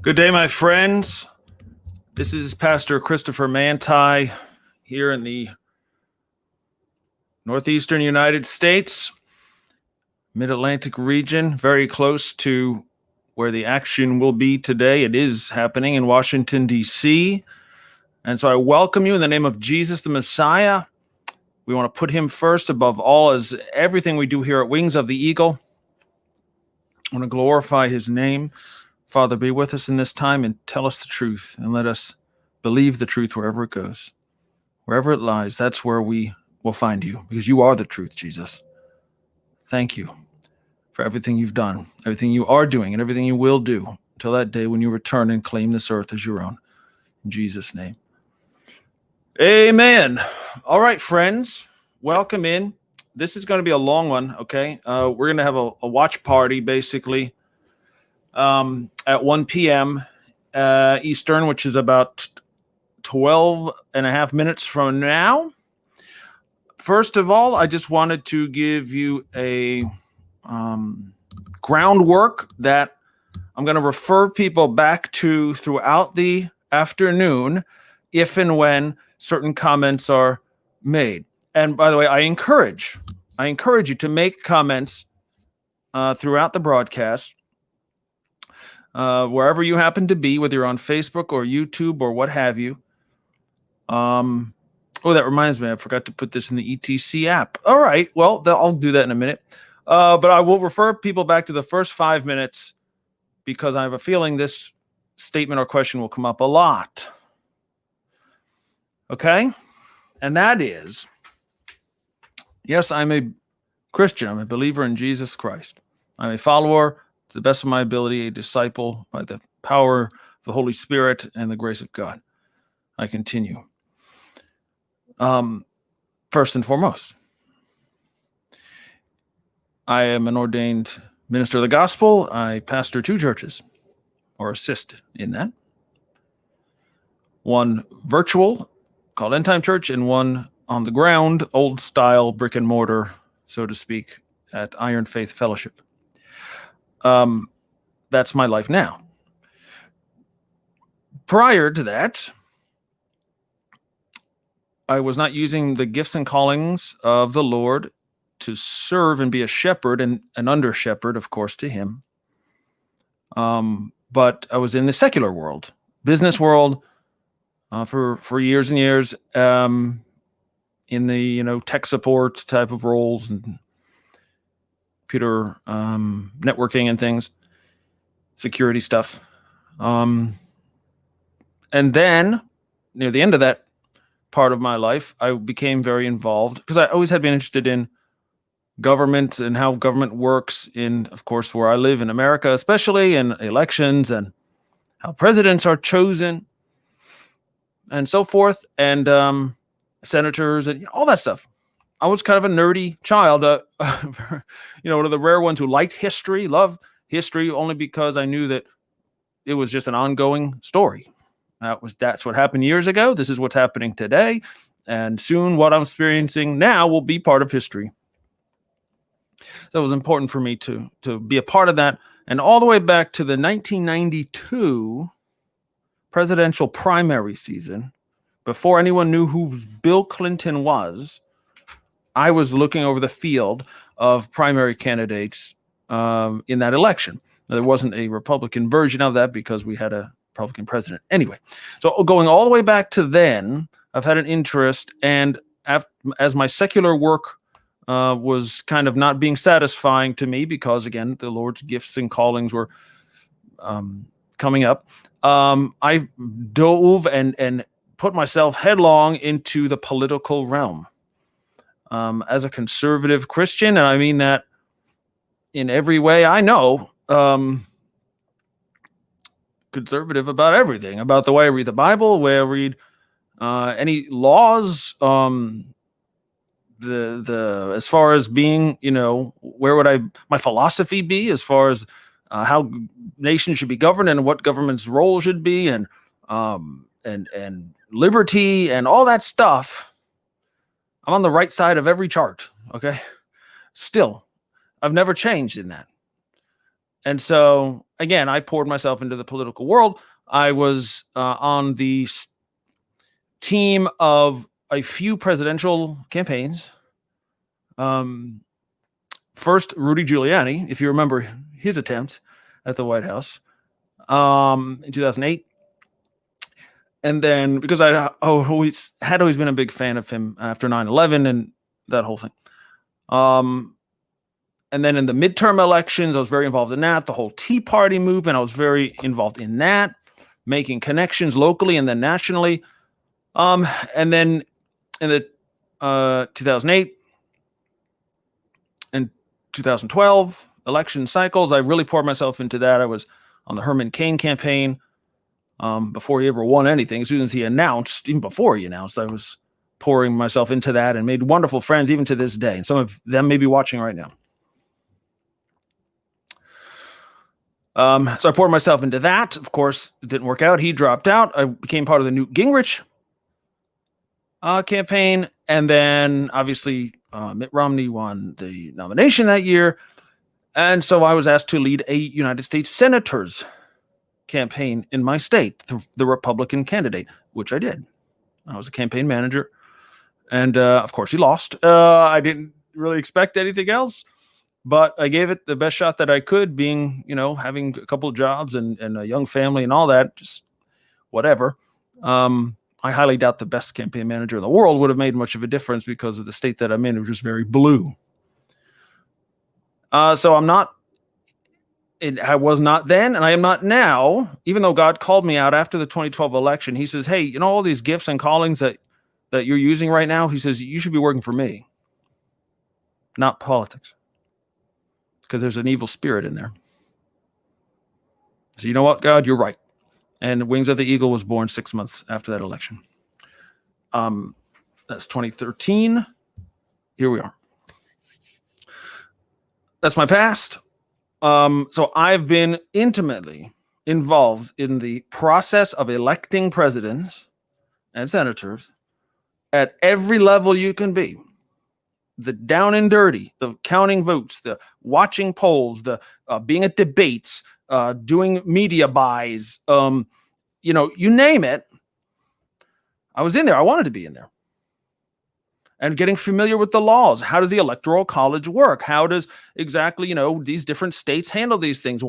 Good day, my friends. This is Pastor Christopher Mantei here in the northeastern United States, mid-Atlantic region, very close to where the action will be today. It is happening in Washington, D.C. And so I welcome you in the name of Jesus, the Messiah. We want to put him first above all as everything we do here at Wings of the Eagle. I want to glorify his name. Father, be with us in this time and tell us the truth, and let us believe the truth wherever it goes. Wherever it lies, that's where we will find you, because you are the truth, Jesus. Thank you for everything you've done, everything you are doing, and everything you will do until that day when you return and claim this earth as your own. In Jesus' name. Amen. All right, friends, welcome in. This is going to be a long one, okay? We're going to have a watch party, basically, at 1 p.m. Eastern, which is about 12 and a half minutes from now. First of all, I just wanted to give you a groundwork that I'm going to refer people back to throughout the afternoon if and when certain comments are made. And by the way, I encourage you to make comments throughout the broadcast. Wherever you happen to be, whether you're on Facebook or YouTube or what have you. Oh, that reminds me, I forgot to put this in the ETC app. All right, well, I'll do that in a minute. But I will refer people back to the first 5 minutes because I have a feeling this statement or question will come up a lot. Okay? And that is, yes, I'm a Christian. I'm a believer in Jesus Christ. I'm a follower, to the best of my ability, a disciple by the power of the Holy Spirit and the grace of God. I continue. First and foremost, I am an ordained minister of the gospel. I pastor 2 churches, or assist in that. One virtual, called End Time Church, and one on the ground, old style, brick and mortar, so to speak, at Iron Faith Fellowship. That's my life now. Prior to that, I was not using the gifts and callings of the Lord to serve and be a shepherd and an under shepherd, of course, to him. But I was in the secular world, business world, for years and years, in the tech support type of roles and computer networking and things, security stuff. And then near the end of that part of my life, I became very involved because I always had been interested in government and how government works in, of course, where I live in America, especially in elections and how presidents are chosen and so forth, and senators and all that stuff. I was kind of a nerdy child, one of the rare ones who liked history, loved history, only because I knew that it was just an ongoing story. That's what happened years ago. This is what's happening today. And soon what I'm experiencing now will be part of history. So it was important for me to be a part of that. And all the way back to the 1992 presidential primary season, before anyone knew who Bill Clinton was, I was looking over the field of primary candidates in that election. Now, there wasn't a Republican version of that because we had a Republican president. Anyway, so going all the way back to then, I've had an interest, and as my secular work was kind of not being satisfying to me because, again, the Lord's gifts and callings were coming up, I dove and put myself headlong into the political realm. As a conservative Christian, and I mean that in every way I know, conservative about everything, about the way I read the Bible, the way I read any laws, the as far as being, where would my philosophy be as far as how nations should be governed and what government's role should be, and liberty and all that stuff. I'm on the right side of every chart, okay? Still, I've never changed in that. And so, again, I poured myself into the political world. I was on the team of a few presidential campaigns. First, Rudy Giuliani, if you remember his attempt at the White House in 2008. And then, because I always been a big fan of him after 9/11 and that whole thing. And then in the midterm elections, I was very involved in that. The whole Tea Party movement, I was very involved in that, making connections locally and then nationally. And then in the 2008 and 2012 election cycles, I really poured myself into that. I was on the Herman Cain campaign before he ever won anything. As soon as he announced, even before he announced, I was pouring myself into that and made wonderful friends even to this day. And some of them may be watching right now. So I poured myself into that. Of course, it didn't work out. He dropped out. I became part of the Newt Gingrich campaign. And then obviously Mitt Romney won the nomination that year. And so I was asked to lead a United States Senator's campaign in my state, the Republican candidate, which I did. I was a campaign manager. And of course, he lost. I didn't really expect anything else. But I gave it the best shot that I could, being, having a couple of jobs and a young family and all that, just whatever. I highly doubt the best campaign manager in the world would have made much of a difference because of the state that I'm in, which is very blue. So I was not then, and I am not now, even though God called me out after the 2012 election. He says, hey, all these gifts and callings that you're using right now, he says, you should be working for me, not politics. Because there's an evil spirit in there. So you know what, God, you're right. And Wings of the Eagle was born 6 months after that election. That's 2013. Here we are. That's my past. So I've been intimately involved in the process of electing presidents and senators at every level you can be. The down and dirty, the counting votes, the watching polls, the being at debates, doing media buys, you name it. I was in there. I wanted to be in there. And getting familiar with the laws. How does the Electoral College work? How does exactly, these different states handle these things?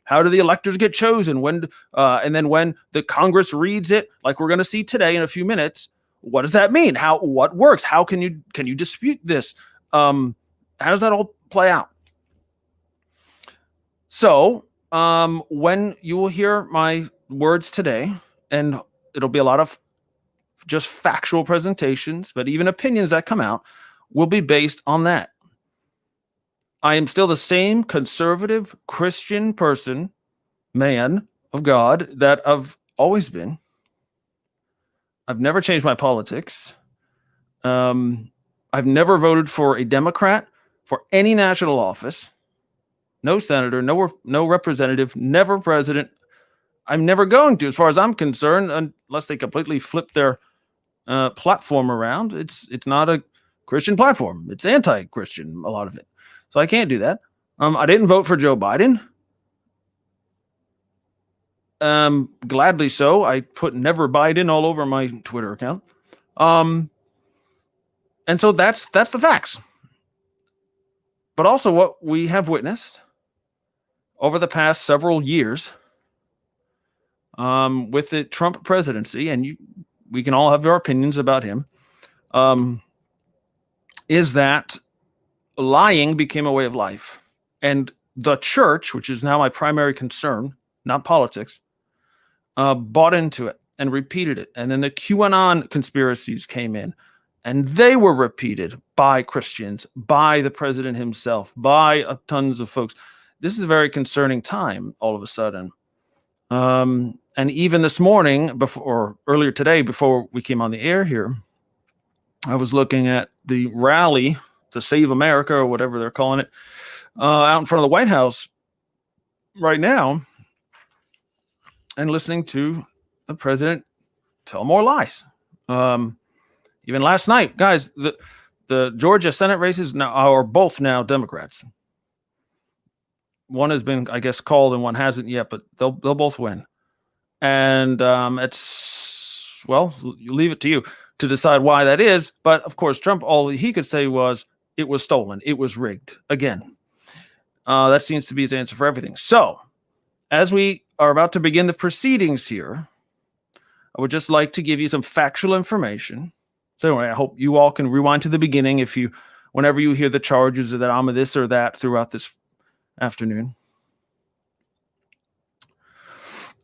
How do the electors get chosen? And then when the Congress reads it, like we're going to see today in a few minutes, what does that mean? What works? How can you dispute this? How does that all play out? So when you will hear my words today, and it'll be a lot of just factual presentations, but even opinions that come out will be based on that. I am still the same conservative Christian man of God that I've always been. I've never changed my politics. I've never voted for a Democrat for any national office. No senator, no representative, never president. I'm never going to, as far as I'm concerned, unless they completely flip their platform around. It's not a Christian platform. It's anti-Christian, a lot of it. So I can't do that. I didn't vote for Joe Biden. Gladly so. I put never Biden all over my Twitter account. And so that's the facts. But also what we have witnessed over the past several years with the Trump presidency, and we can all have our opinions about him, is that lying became a way of life. And the church, which is now my primary concern, not politics, bought into it and repeated it. And then the QAnon conspiracies came in, and they were repeated by Christians, by the president himself, by tons of folks. This is a very concerning time all of a sudden. And even this morning, earlier today, before we came on the air here, I was looking at the rally to Save America, or whatever they're calling it, out in front of the White House right now, and listening to the president tell more lies. Even last night, guys, the Georgia Senate races now are both now Democrats. one has been, I guess, called and one hasn't yet, but they'll both win. And well, you leave it to you to decide why that is. But of course, Trump, all he could say was it was stolen, it was rigged again. That seems to be his answer for everything. So, as we are about to begin the proceedings here, I would just like to give you some factual information. So anyway, I hope you all can rewind to the beginning whenever you hear the charges or that I'm a this or that throughout this afternoon.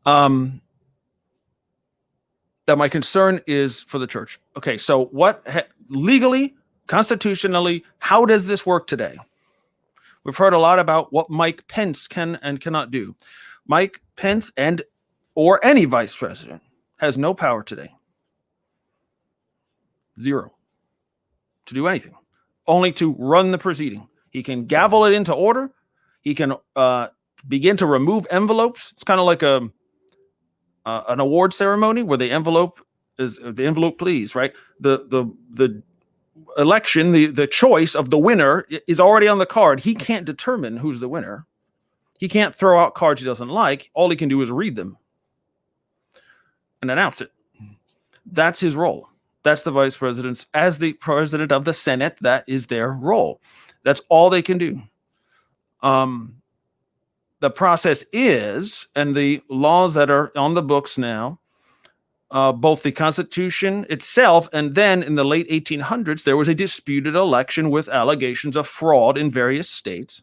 That my concern is for the church. Okay, so legally, constitutionally, how does this work today? We've heard a lot about what Mike Pence can and cannot do. Mike Pence or any vice president has no power today. Zero. To do anything. Only to run the proceeding. He can gavel it into order. He can begin to remove envelopes. It's kind of like an award ceremony where the envelope please, right? The election, the choice of the winner is already on the card. He can't determine who's the winner. He can't throw out cards he doesn't like. All he can do is read them and announce it. That's his role. That's the vice president's. As the president of the Senate, that is their role. That's all they can do. The process is, and the laws that are on the books now, both the Constitution itself, and then in the late 1800s, there was a disputed election with allegations of fraud in various states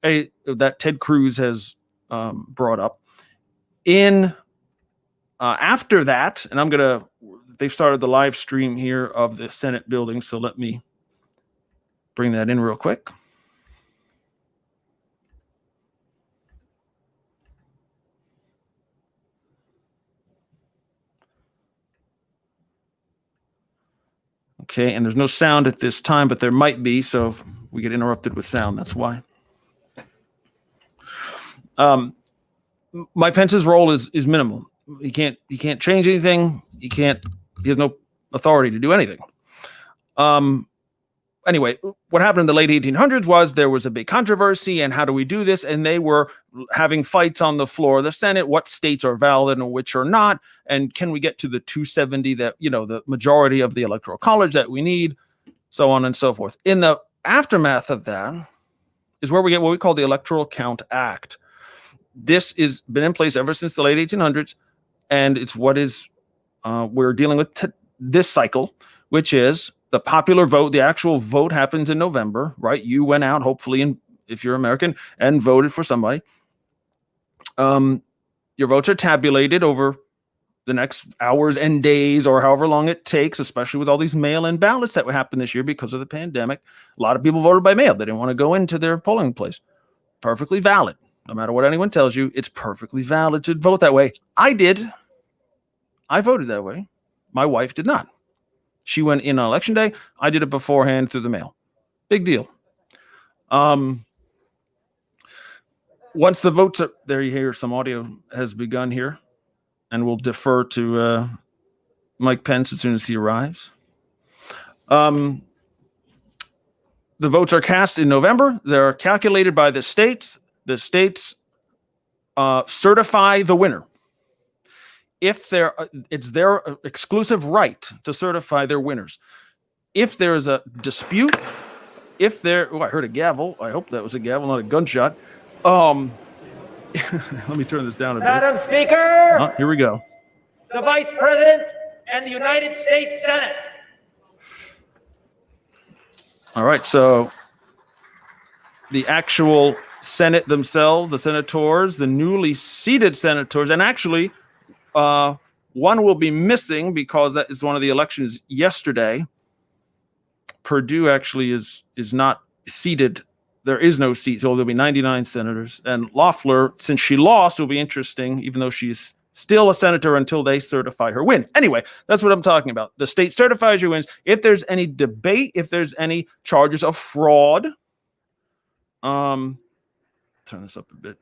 that Ted Cruz has brought up. After that, and they've started the live stream here of the Senate building, so let me bring that in real quick. Okay, and there's no sound at this time, but there might be, so if we get interrupted with sound, that's why. Mike Pence's role is minimal. He can't change anything. He has no authority to do anything. Anyway, what happened in the late 1800s was there was a big controversy, and how do we do this? And they were having fights on the floor of the Senate. What states are valid and which are not? And can we get to the 270 that, the majority of the Electoral College that we need, so on and so forth. In the aftermath of that is where we get what we call the Electoral Count Act. This has been in place ever since the late 1800s, and it's what we're dealing with this cycle, which is the popular vote. The actual vote happens in November, right? You went out, hopefully, if you're American, and voted for somebody. Your votes are tabulated over the next hours and days, or however long it takes, especially with all these mail-in ballots that would happen this year because of the pandemic. A lot of people voted by mail. They didn't want to go into their polling place. Perfectly valid. No matter what anyone tells you, it's perfectly valid to vote that way. I did. I voted that way. My wife did not. She went in on election day. I did it beforehand through the mail. Big deal. Once the votes are there, you hear some audio has begun here, and we'll defer to Mike Pence as soon as he arrives. The votes are cast in November. They're calculated by the states. The states certify the winner. It's their exclusive right to certify their winners. If there is a dispute, I heard a gavel. I hope that was a gavel, not a gunshot. Let me turn this down a bit. Madam Speaker! Here we go. The Vice President and the United States Senate. All right, so the actual Senate themselves, the senators, the newly seated senators, and actually one will be missing because that is one of the elections yesterday. Purdue actually is not seated. There is no seat, so there'll be 99 senators. And Loeffler, since she lost, will be interesting, even though she's still a senator until they certify her win. Anyway, that's what I'm talking about. The state certifies your wins. If there's any debate, if there's any charges of fraud, turn this up a bit,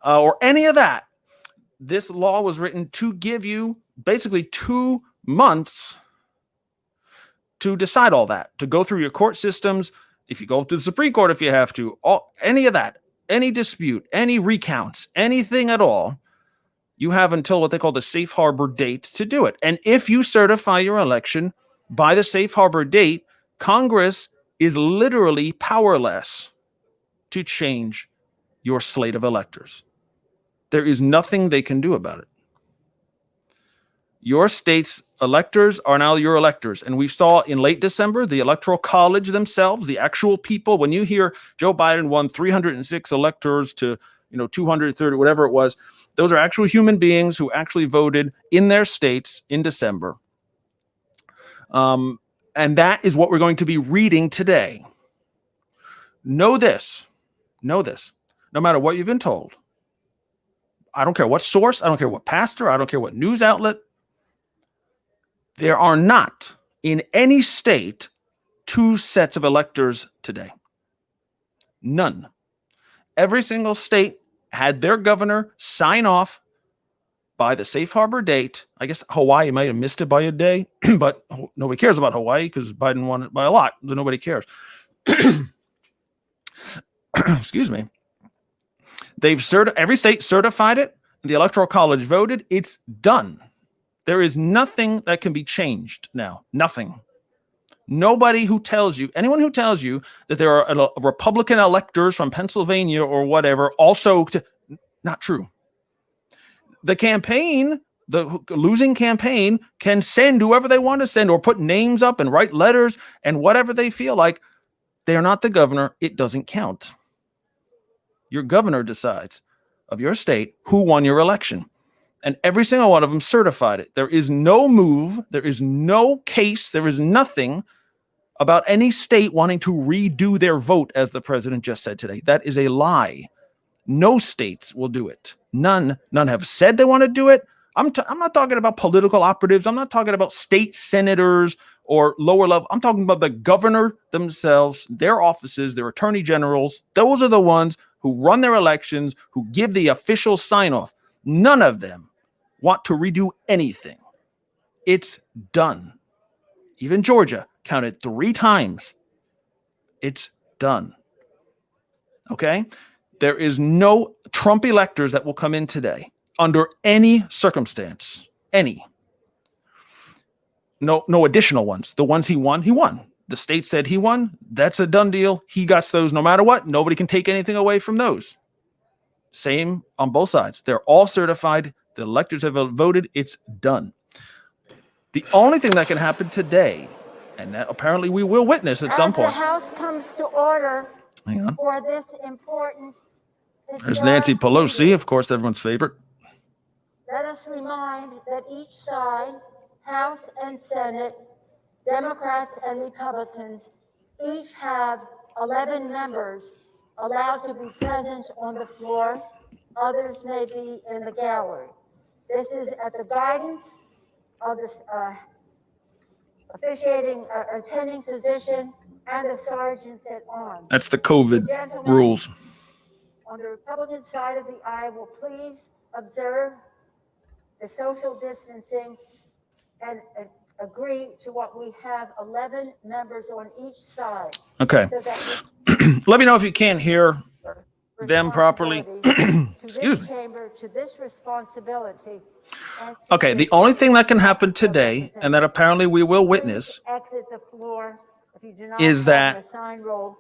or any of that, this law was written to give you basically 2 months to decide all that, to go through your court systems If you go to the Supreme Court, if you have to, any of that, any dispute, any recounts, anything at all, you have until what they call the safe harbor date to do it. And if you certify your election by the safe harbor date, Congress is literally powerless to change your slate of electors. There is nothing they can do about it. Your state's electors are now your electors. And we saw in late December, the Electoral College themselves, the actual people, when you hear Joe Biden won 306 electors to 230, whatever it was, those are actual human beings who actually voted in their states in December. And that is what we're going to be reading today. Know this. No matter what you've been told, I don't care what source, I don't care what pastor, I don't care what news outlet, there are not in any state 2 sets of electors today. None. Every single state had their governor sign off by the safe harbor date. I guess Hawaii might have missed it by a day, but nobody cares about Hawaii because Biden won it by a lot. So nobody cares. Excuse me. Every state certified it. The Electoral College voted. It's done. There is nothing that can be changed now. Nothing. Anyone who tells you that there are Republican electors from Pennsylvania or whatever, not true. The campaign, the losing campaign, can send whoever they want to send or put names up and write letters and whatever they feel like. They are not the governor. It doesn't count. Your governor decides of your state who won your election. And every single one of them certified it. There is no move. There is no case. There is nothing about any state wanting to redo their vote, as the president just said today. That is a lie. No states will do it. None have said they want to do it. I'm not talking about political operatives. I'm not talking about state senators or lower level. I'm talking about the governor themselves, their offices, their attorney generals. Those are the ones who run their elections, who give the official sign off. None of them want to redo anything. It's done. Even Georgia counted 3 times. It's done. Okay? There is no Trump electors that will come in today under any circumstance. Any. No additional ones. The ones he won. The state said he won. That's a done deal. He got those no matter what. Nobody can take anything away from those. Same on both sides. They're all certified. The electors have voted. It's done. The only thing that can happen today, and that apparently we will witness at some point. The House comes to order. Hang on. For this important. There's Nancy Pelosi, of course, everyone's favorite. Let us remind that each side, House and Senate, Democrats and Republicans, each have 11 members allowed to be present on the floor. Others may be in the gallery. This is at the guidance of the officiating attending physician and the sergeants at arms. That's the COVID rules. On the Republican side of the aisle, will please observe the social distancing and agree to what we have 11 members on each side. Okay. So that let me know if you can't hear them properly. Excuse me. Chamber, to this responsibility. Okay, the only thing that can happen today, and that apparently we will witness, exit the floor if you do not is that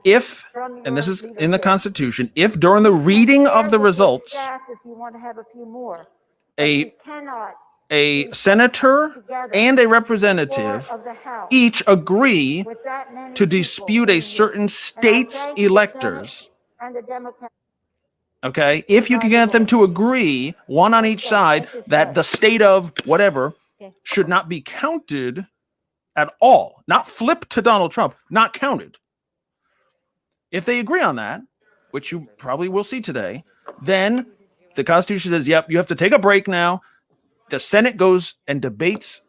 if, and this is in the Constitution, if during the reading of the results, if you want to have a few more, a senator and a representative each agree to dispute a certain state's electors. Okay, if you can get them to agree, one on each side, that the state of whatever should not be counted at all, not flipped to Donald Trump, not counted. If they agree on that, which you probably will see today, then the Constitution says, yep, you have to take a break now. The Senate goes and debates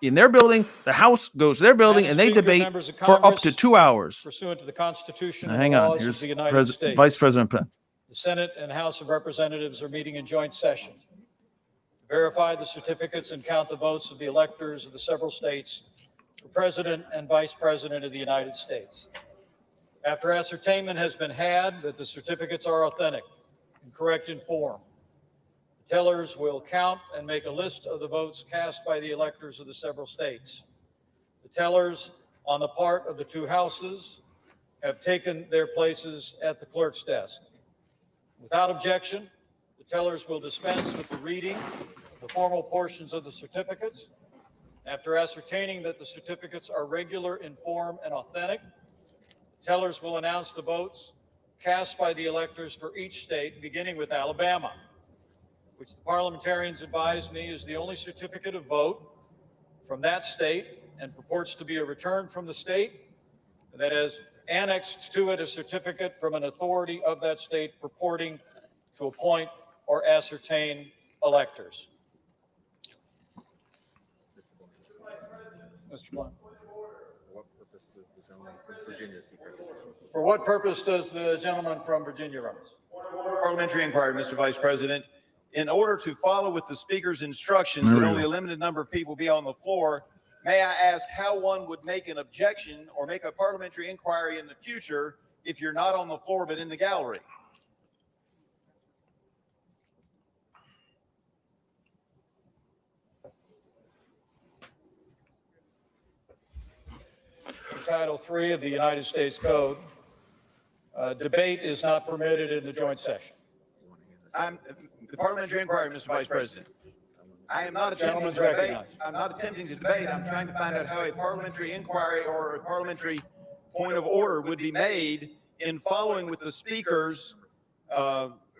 in their building. The House goes to their building, and they debate for up to 2 hours. Pursuant to the Constitution and hang on, here's Vice President Pence. The Senate and House of Representatives are meeting in joint session to verify the certificates and count the votes of the electors of the several states for President and Vice President of the United States. After ascertainment has been had that the certificates are authentic and correct in form, the tellers will count and make a list of the votes cast by the electors of the several states. The tellers on the part of the two houses have taken their places at the clerk's desk. Without objection, the tellers will dispense with the reading of the formal portions of the certificates. After ascertaining that the certificates are regular in form and authentic, the tellers will announce the votes cast by the electors for each state, beginning with Alabama, which the parliamentarians advise me is the only certificate of vote from that state and purports to be a return from the state that has annexed to it a certificate from an authority of that state purporting to appoint or ascertain electors. Mr. Blunt. For what purpose does the gentleman from Virginia rise? Parliamentary inquiry, Mr. Vice President. In order to follow with the Speaker's instructions that only a limited number of people be on the floor, may I ask how one would make an objection or make a parliamentary inquiry in the future if you're not on the floor but in the gallery? Title III of the United States Code, debate is not permitted in the joint session. The parliamentary inquiry, Mr. Vice President. I am not attempting to debate. I'm not attempting to debate. I'm trying to find out how a parliamentary inquiry or a parliamentary point of order would be made in following with the Speaker's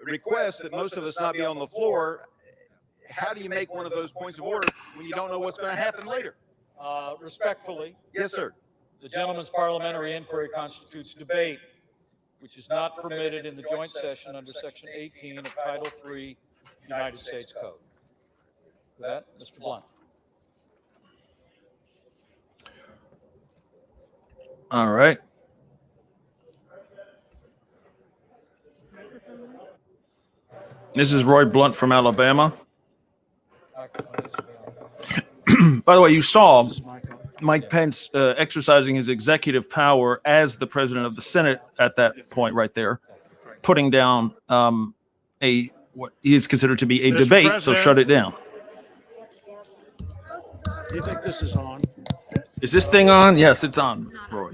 request that most of us not be on the floor. How do you make one of those points of order when you don't know what's going to happen later? Respectfully. Yes, sir. The gentleman's parliamentary inquiry constitutes debate, which is not permitted in the joint session under Section 18 of Title III United States Code. With that, Mr. Blunt. All right. This is Roy Blunt from Alabama. By the way, you saw Mike Pence exercising his executive power as the president of the Senate at that point right there, putting down what is considered to be a debate, so shut it down. Do you think this is on? Is this thing on? Yes, it's on, Roy.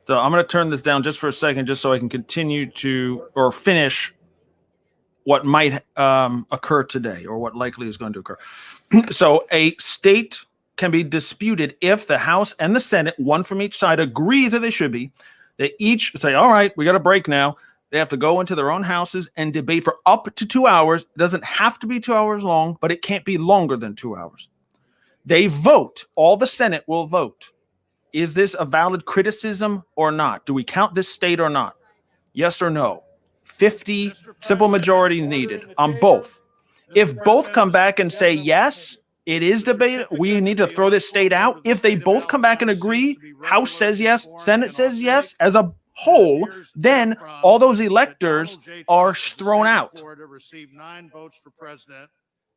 So I'm going to turn this down just for a second, just so I can continue to or finish what might occur today or what likely is going to occur. So a state can be disputed if the House and the Senate, one from each side, agrees that they should be. They each say, all right, we got a break now. They have to go into their own houses and debate for up to 2 hours. It doesn't have to be 2 hours long, but it can't be longer than 2 hours. They vote. All the Senate will vote. Is this a valid criticism or not? Do we count this state or not? Yes or no? 50 simple majority needed on both. If both come back and say yes, it is debate. We need to throw this state out. If they both come back and agree, House says yes, Senate says yes, as a whole, then all those electors are thrown out. To receive 9 votes for president,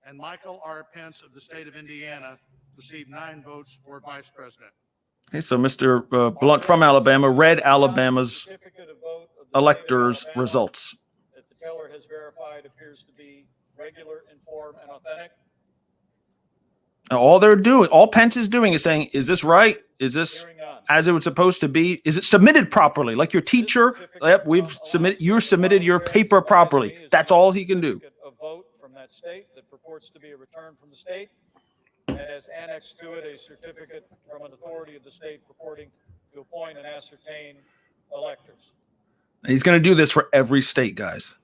and Michael R. Pence of the state of Indiana received 9 votes for vice president. Okay, so Mr. Blunt from Alabama read Alabama's electors' results. That the teller has verified appears to be regular, in form, and authentic. Now, all Pence is doing is saying, is this right? Is this as it was supposed to be? Is it submitted properly? Like your teacher, yep, you submitted your paper properly. That's all he can do. A vote from that state that purports to be a return from the state and has annexed to it a certificate from an authority of the state purporting to appoint and ascertain electors. He's going to do this for every state, guys.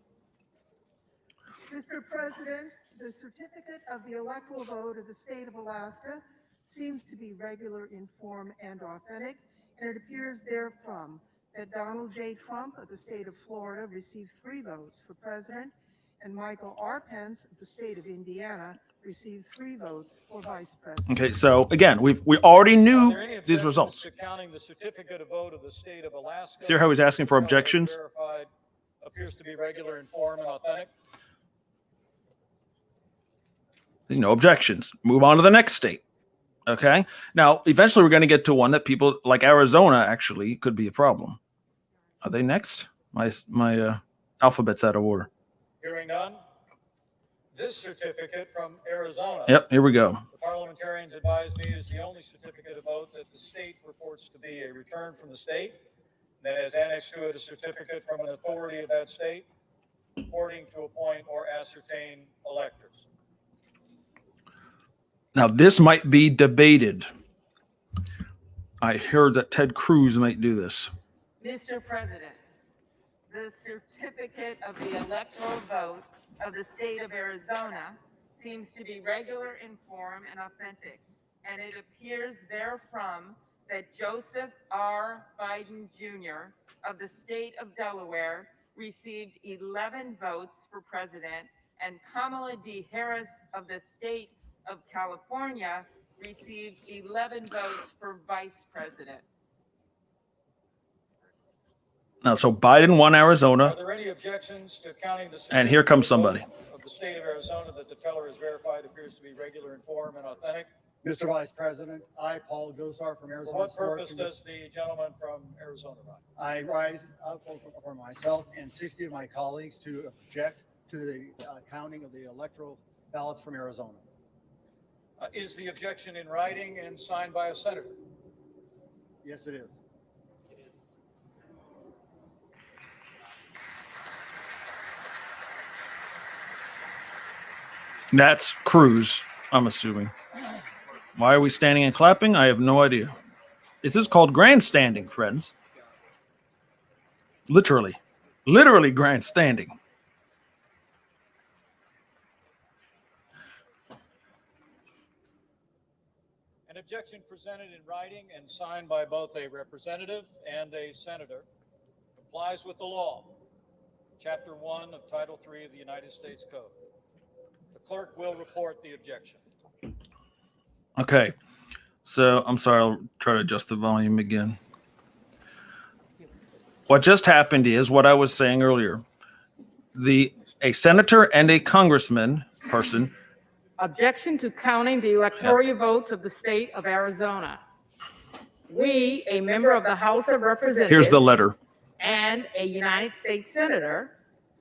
Mr. President, the certificate of the electoral vote of the state of Alaska seems to be regular in form and authentic, and it appears therefrom that Donald J. Trump of the state of Florida received 3 votes for president, and Michael R. Pence of the state of Indiana received 3 votes for vice president. Okay, so again, we already knew these results. Counting the certificate of vote of the state of Alaska. See how he's asking for objections? Verified appears to be regular in form and authentic. There's no objections. Move on to the next state. Okay. Now, eventually we're going to get to one that people like Arizona actually could be a problem. Are they next? My alphabet's out of order. Hearing none. This certificate from Arizona. Yep, here we go. The parliamentarians advised me is the only certificate of vote that the state reports to be a return from the state that has annexed to it a certificate from an authority of that state purporting to appoint or ascertain electors. Now, this might be debated. I heard that Ted Cruz might do this. Mr. President, the certificate of the electoral vote of the state of Arizona seems to be regular in form and authentic, and it appears therefrom that Joseph R. Biden Jr. of the state of Delaware received 11 votes for president, and Kamala D. Harris of the state of California received 11 votes for vice president. Now, so Biden won Arizona. Are there any objections to counting the And here comes somebody. of the state of Arizona that the teller is verified appears to be regular in form and authentic? Mr. Vice President, I, Paul Gosar from For Arizona. what Historic purpose Commission. does the gentleman from Arizona run? I rise up for myself and 60 of my colleagues to object to the counting of the electoral ballots from Arizona. Is the objection in writing and signed by a senator? Yes, it is. That's Cruz, I'm assuming. Why are we standing and clapping? I have no idea. This is called grandstanding, friends. Literally grandstanding. An objection presented in writing and signed by both a representative and a senator complies with the law, Chapter 1 of Title 3 of the United States Code. The clerk will report the objection. Okay. So I'm sorry, I'll try to adjust the volume again. What just happened is what I was saying earlier. A senator and a congressman person. Objection to counting the electoral votes of the state of Arizona. We, a member of the House of Representatives. Here's the letter. And a United States Senator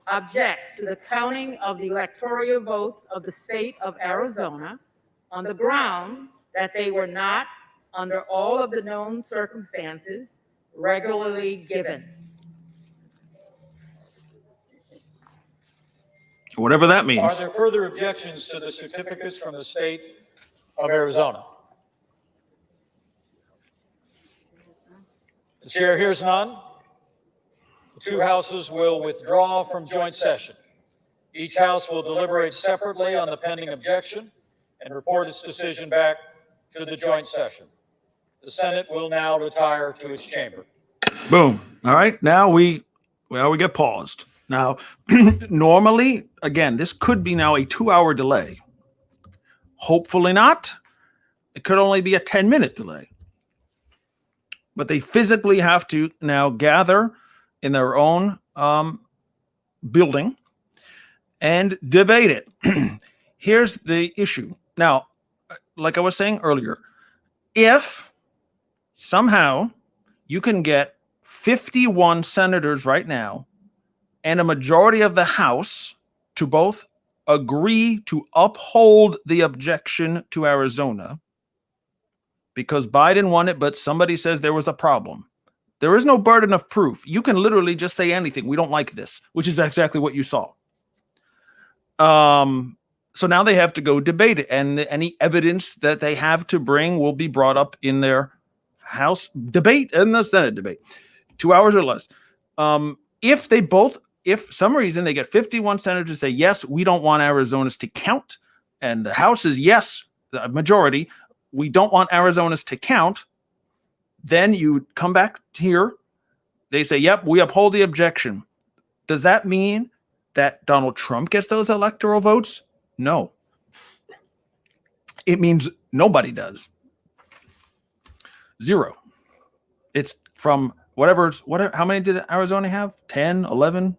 object to the counting of the electoral votes of the state of Arizona on the ground that they were not, under all of the known circumstances, regularly given. Whatever that means. Are there further objections to the certificates from the state of Arizona? The chair hears none. The two houses will withdraw from joint session. Each house will deliberate separately on the pending objection and report its decision back to the joint session. The Senate will now retire to its chamber. Boom. All right. Now we get paused. Now, normally, again, this could be now a 2-hour delay. Hopefully not. It could only be a 10-minute delay. But they physically have to now gather in their own building and debate it. Here's the issue. Now, like I was saying earlier, if somehow you can get 51 senators right now and a majority of the House to both agree to uphold the objection to Arizona, because Biden won it, but somebody says there was a problem. There is no burden of proof. You can literally just say anything. We don't like this, which is exactly what you saw. So now they have to go debate it, and any evidence that they have to bring will be brought up in their House debate and the Senate debate, 2 hours or less. If some reason they get 51 senators say, yes, we don't want Arizona's to count, and the House is yes, the majority, we don't want Arizona's to count, then you come back here. They say, yep, we uphold the objection. Does that mean that Donald Trump gets those electoral votes? No. It means nobody does. Zero. It's from whatever, how many did Arizona have? 10, 11?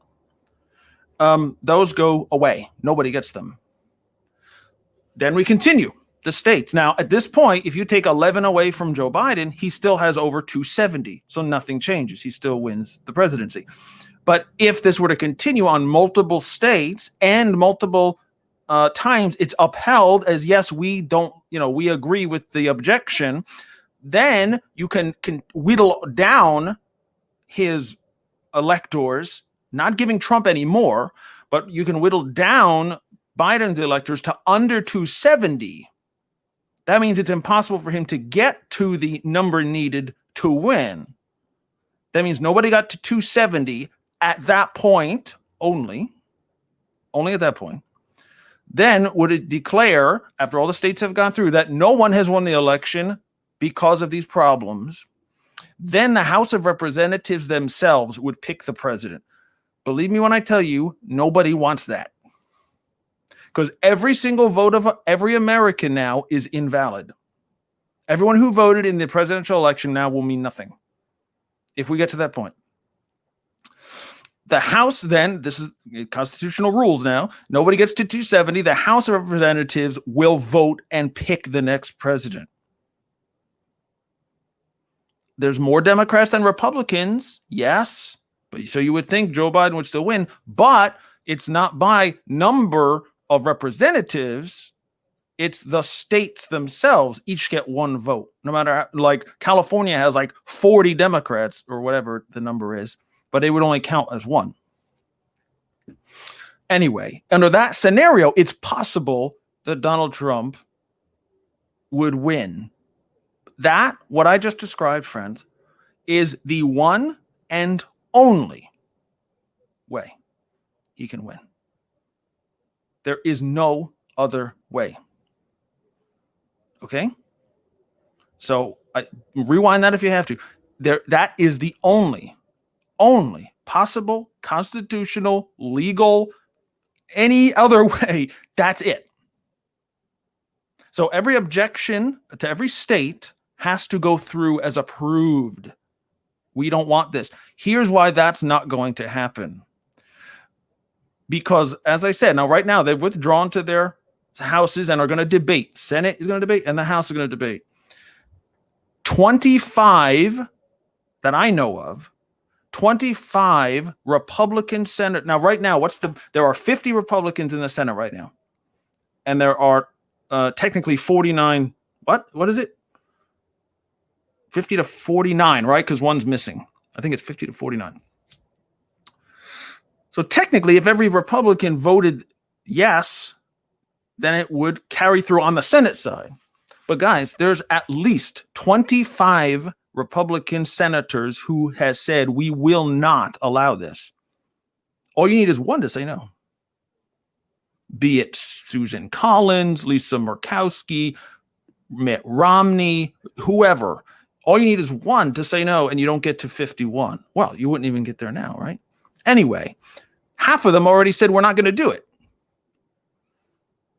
Those go away. Nobody gets them. Then we continue the states. Now, at this point, if you take 11 away from Joe Biden, he still has over 270. So nothing changes. He still wins the presidency. But if this were to continue on multiple states and multiple times, it's upheld as, yes, we don't, we agree with the objection, then you can whittle down his electors, not giving Trump any more, but you can whittle down Biden's electors to under 270. That means it's impossible for him to get to the number needed to win. That means nobody got to 270 at that point only at that point. Then would it declare, after all the states have gone through, that no one has won the election because of these problems? Then the House of Representatives themselves would pick the president. Believe me when I tell you, nobody wants that. Because every single vote of every American now is invalid. Everyone who voted in the presidential election now will mean nothing if we get to that point. The House then, this is constitutional rules now, nobody gets to 270. The House of Representatives will vote and pick the next president. There's more Democrats than Republicans, yes. But so you would think Joe Biden would still win, but it's not by number of representatives. It's the states themselves each get one vote. No matter how, like California has like 40 Democrats or whatever the number is, but they would only count as one. Anyway, under that scenario, it's possible that Donald Trump would win. That, what I just described, friends, is the one and only way he can win. There is no other way. Okay? So rewind that if you have to. That is the only possible, constitutional, legal, any other way. That's it. So every objection to every state has to go through as approved. We don't want this. Here's why that's not going to happen. Because, as I said, now right now they've withdrawn to their houses and are going to debate. Senate is going to debate and the House is going to debate. 25 that I know of, 25 Republican Senate. Now, right now, there are 50 Republicans in the Senate right now. And there are technically 49. What is it? 50 to 49, right? Because one's missing. I think it's 50 to 49. So technically, if every Republican voted yes, then it would carry through on the Senate side. But guys, there's at least 25 Republican senators who has said we will not allow this. All you need is one to say no. Be it Susan Collins, Lisa Murkowski, Mitt Romney, whoever. All you need is one to say no, and you don't get to 51. Well, you wouldn't even get there now, right? Anyway, half of them already said we're not going to do it.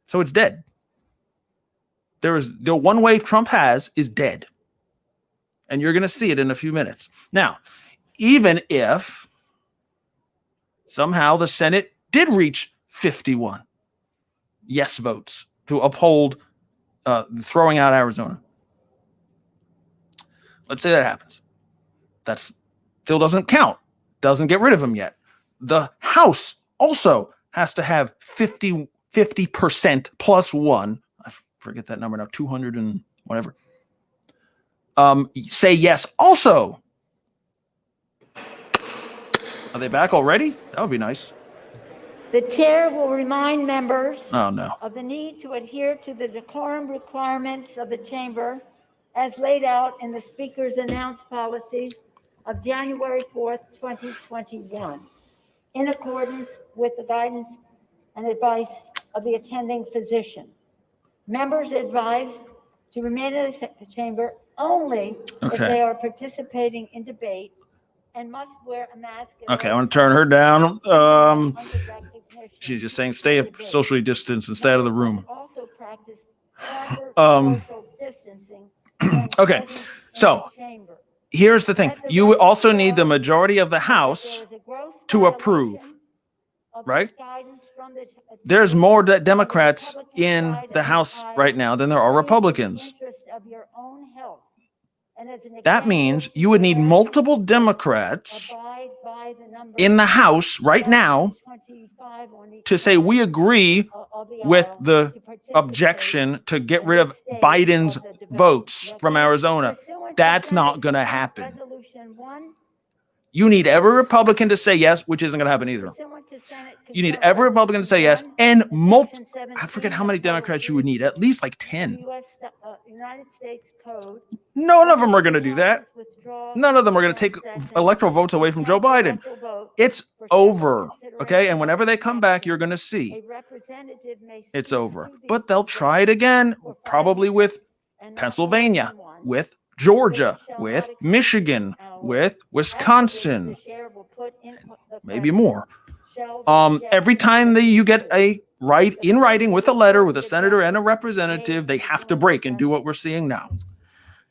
So it's dead. The one way Trump has is dead. And you're going to see it in a few minutes. Now, even if somehow the Senate did reach 51 yes votes to uphold throwing out Arizona. Let's say that happens. That still doesn't count. Doesn't get rid of him yet. The House also has to have 50% plus one. I forget that number now, 200 and whatever. Say yes also. Are they back already? That would be nice. The chair will remind members of the need to adhere to the decorum requirements of the chamber as laid out in the Speaker's announced policies of January 4th, 2021, in accordance with the guidance and advice of the attending physician. Members are advised to remain in the chamber only if they are participating in debate and must wear a mask. Okay, I want to turn her down. She's just saying stay socially distanced and stay out of the room. Also practice social distancing. Okay, so here's the thing. You also need the majority of the House to approve, right? there's more Democrats in the House right now than there are Republicans. That means you would need multiple Democrats in the House right now to say we agree with the objection to get rid of Biden's votes from Arizona. That's not going to happen. You need every Republican to say yes, which isn't going to happen either. You need every Republican to say yes, and I forget how many Democrats you would need, at least like 10. None of them are going to do that. None of them are going to take electoral votes away from Joe Biden. It's over, okay? And whenever they come back, you're going to see it's over. But they'll try it again, probably with Pennsylvania, with Georgia, with Michigan, with Wisconsin, maybe more. Every time you get a in writing with a letter with a senator and a representative, they have to break and do what we're seeing now.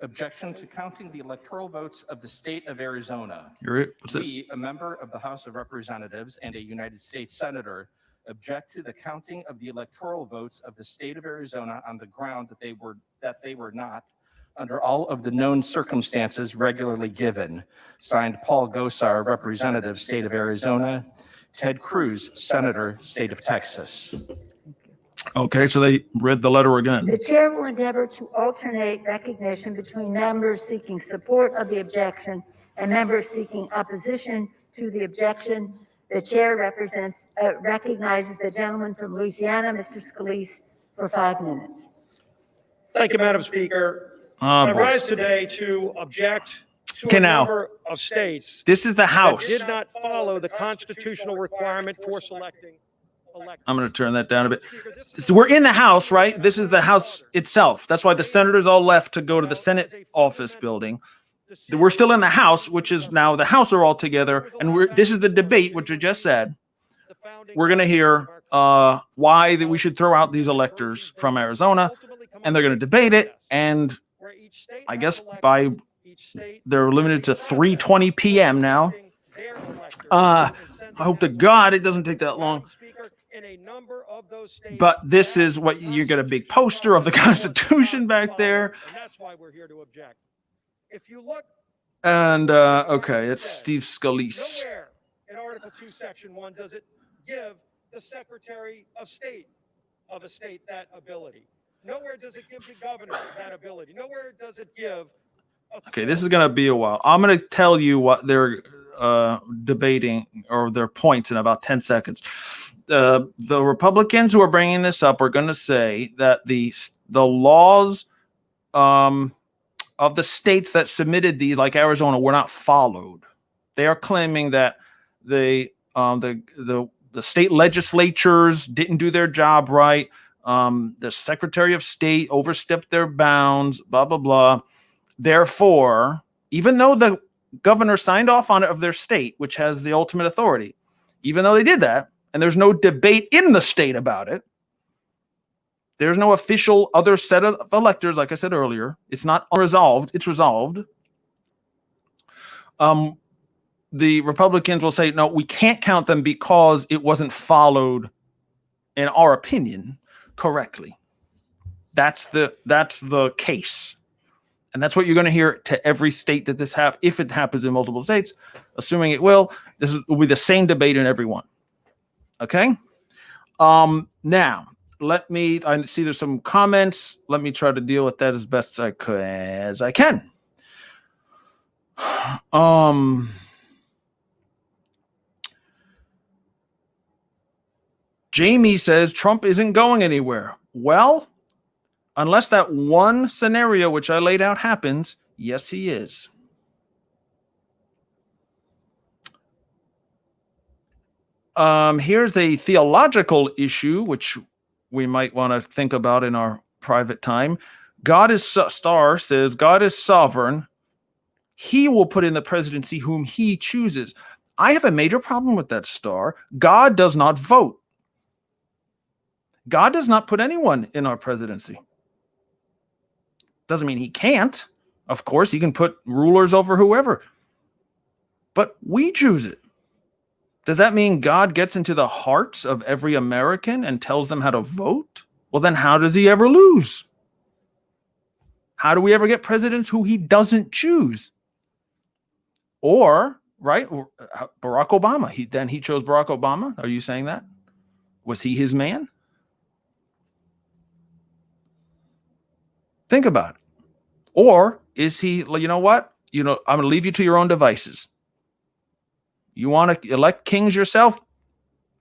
Objection to counting the electoral votes of the state of Arizona. What's this? We, a member of the House of Representatives and a United States Senator, object to the counting of the electoral votes of the state of Arizona on the ground that they were not, under all of the known circumstances, regularly given. Signed, Paul Gosar, Representative, State of Arizona. Ted Cruz, Senator, State of Texas. Okay, so they read the letter again. The chair will endeavor to alternate recognition between members seeking support of the objection and members seeking opposition to the objection. The chair recognizes the gentleman from Louisiana, Mr. Scalise, for 5 minutes. Thank you, Madam Speaker. I rise today to object to a number of states. This is the House. That did not follow the constitutional requirement for selecting. I'm going to turn that down a bit. So we're in the House, right? This is the House itself. That's why the senators all left to go to the Senate office building. We're still in the House, which is now the House are all together. And this is the debate, which I just said. We're going to hear why we should throw out these electors from Arizona. And they're going to debate it. And I guess they're limited to 3:20 p.m. now. I hope to God it doesn't take that long. But this is what you get, a big poster of the Constitution back there. And that's why we're here to object. If you look. And okay, it's Steve Scalise. Nowhere in Article 2, Section 1 does it give the Secretary of State of a state that ability. Nowhere does it give the governor that ability. Nowhere does it give. Okay, this is going to be a while. I'm going to tell you what they're debating or their points in about 10 seconds. The Republicans who are bringing this up are going to say that the laws of the states that submitted these, like Arizona, were not followed. They are claiming that the state legislatures didn't do their job right. The Secretary of State overstepped their bounds, blah, blah, blah. Therefore, even though the governor signed off on it of their state, which has the ultimate authority, even though they did that, and there's no debate in the state about it, there's no official other set of electors, like I said earlier. It's not unresolved. It's resolved. The Republicans will say, no, we can't count them because it wasn't followed, in our opinion, correctly. That's the case. And that's what you're going to hear to every state that this happens. If it happens in multiple states, assuming it will, will be the same debate in every one. Okay? Now, I see there's some comments. Let me try to deal with that as best as I can. Jamie says Trump isn't going anywhere. Well, unless that one scenario which I laid out happens, yes, he is. Here's a theological issue which we might want to think about in our private time. Star says God is sovereign. He will put in the presidency whom he chooses. I have a major problem with that, Star. God does not vote. God does not put anyone in our presidency. Doesn't mean he can't. Of course, he can put rulers over whoever. But we choose it. Does that mean God gets into the hearts of every American and tells them how to vote? Well, then how does he ever lose? How do we ever get presidents who he doesn't choose? Or, right, Barack Obama. He chose Barack Obama. Are you saying that? Was he his man? Think about it. Or is he, you know what? I'm going to leave you to your own devices. You want to elect kings yourself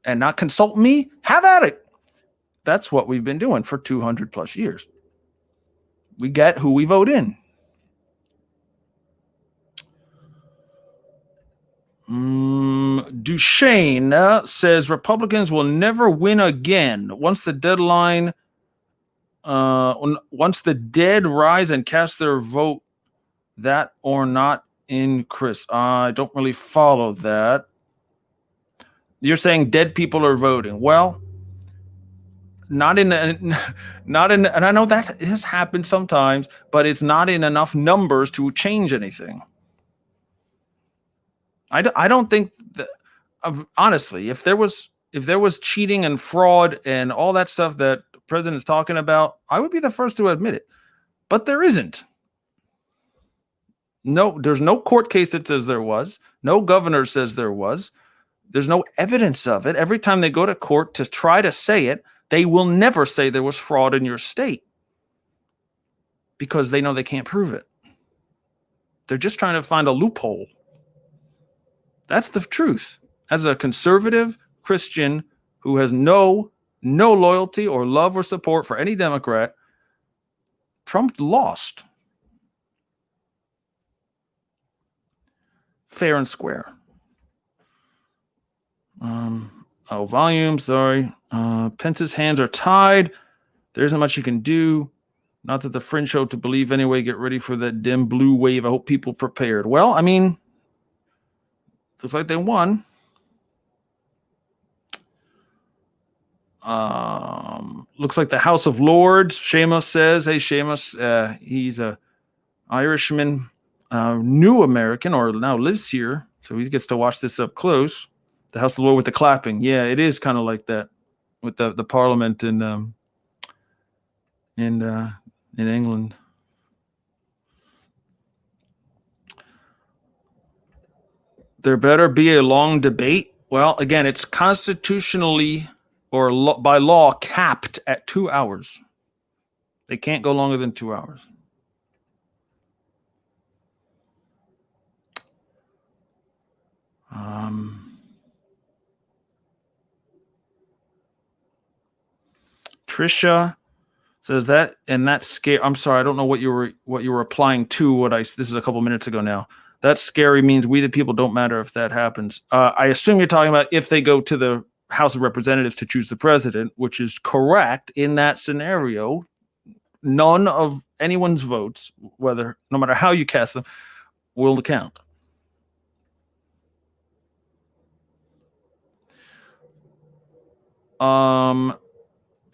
and not consult me? Have at it. That's what we've been doing for 200 plus years. We get who we vote in. Duchesne says Republicans will never win again once the deadline. Once the dead rise and cast their vote, that or not in Chris. I don't really follow that. You're saying dead people are voting. Well, not in, and I know that has happened sometimes, but it's not in enough numbers to change anything. I don't think that, honestly, if there was cheating and fraud and all that stuff that the president's talking about, I would be the first to admit it. But there isn't. No, there's no court case that says there was. No governor says there was. There's no evidence of it. Every time they go to court to try to say it, they will never say there was fraud in your state because they know they can't prove it. They're just trying to find a loophole. That's the truth. As a conservative Christian who has no loyalty or love or support for any Democrat, Trump lost. Fair and square. Volume, sorry. Pence's hands are tied. There isn't much he can do. Not that the fringe hope to believe anyway. Get ready for that dim blue wave. I hope people prepared. Well, I mean, looks like they won. Looks like the House of Lords. Seamus says, hey, Seamus, he's a Irishman, new American, or now lives here. So he gets to watch this up close. The House of Lords with the clapping. Yeah, it is kind of like that with the Parliament in England. There better be a long debate. Well, again, it's constitutionally or by law capped at 2 hours. They can't go longer than 2 hours. Trisha says that, and that's scary. I'm sorry, I don't know what you were applying to. This is a couple minutes ago now. That scary means we the people don't matter if that happens. I assume you're talking about if they go to the House of Representatives to choose the president, which is correct in that scenario. None of anyone's votes, no matter how you cast them, will count.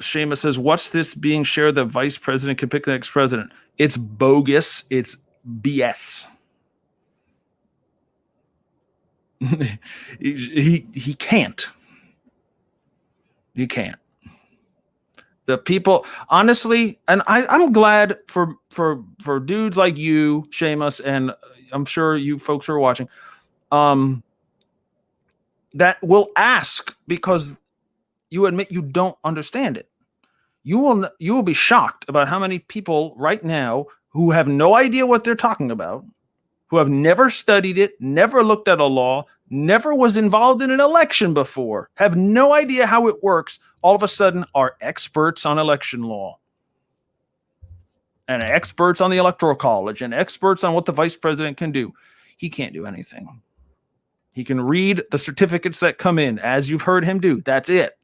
Seamus says, what's this being shared that vice president can pick the next president? It's bogus. It's BS. he can't. You can't. The people, honestly, and I'm glad for dudes like you, Seamus, and I'm sure you folks who are watching, that will ask because you admit you don't understand it. You will be shocked about how many people right now who have no idea what they're talking about, who have never studied it, never looked at a law, never was involved in an election before, have no idea how it works, all of a sudden are experts on election law and experts on the Electoral College and experts on what the vice president can do. He can't do anything. He can read the certificates that come in, as you've heard him do. That's it.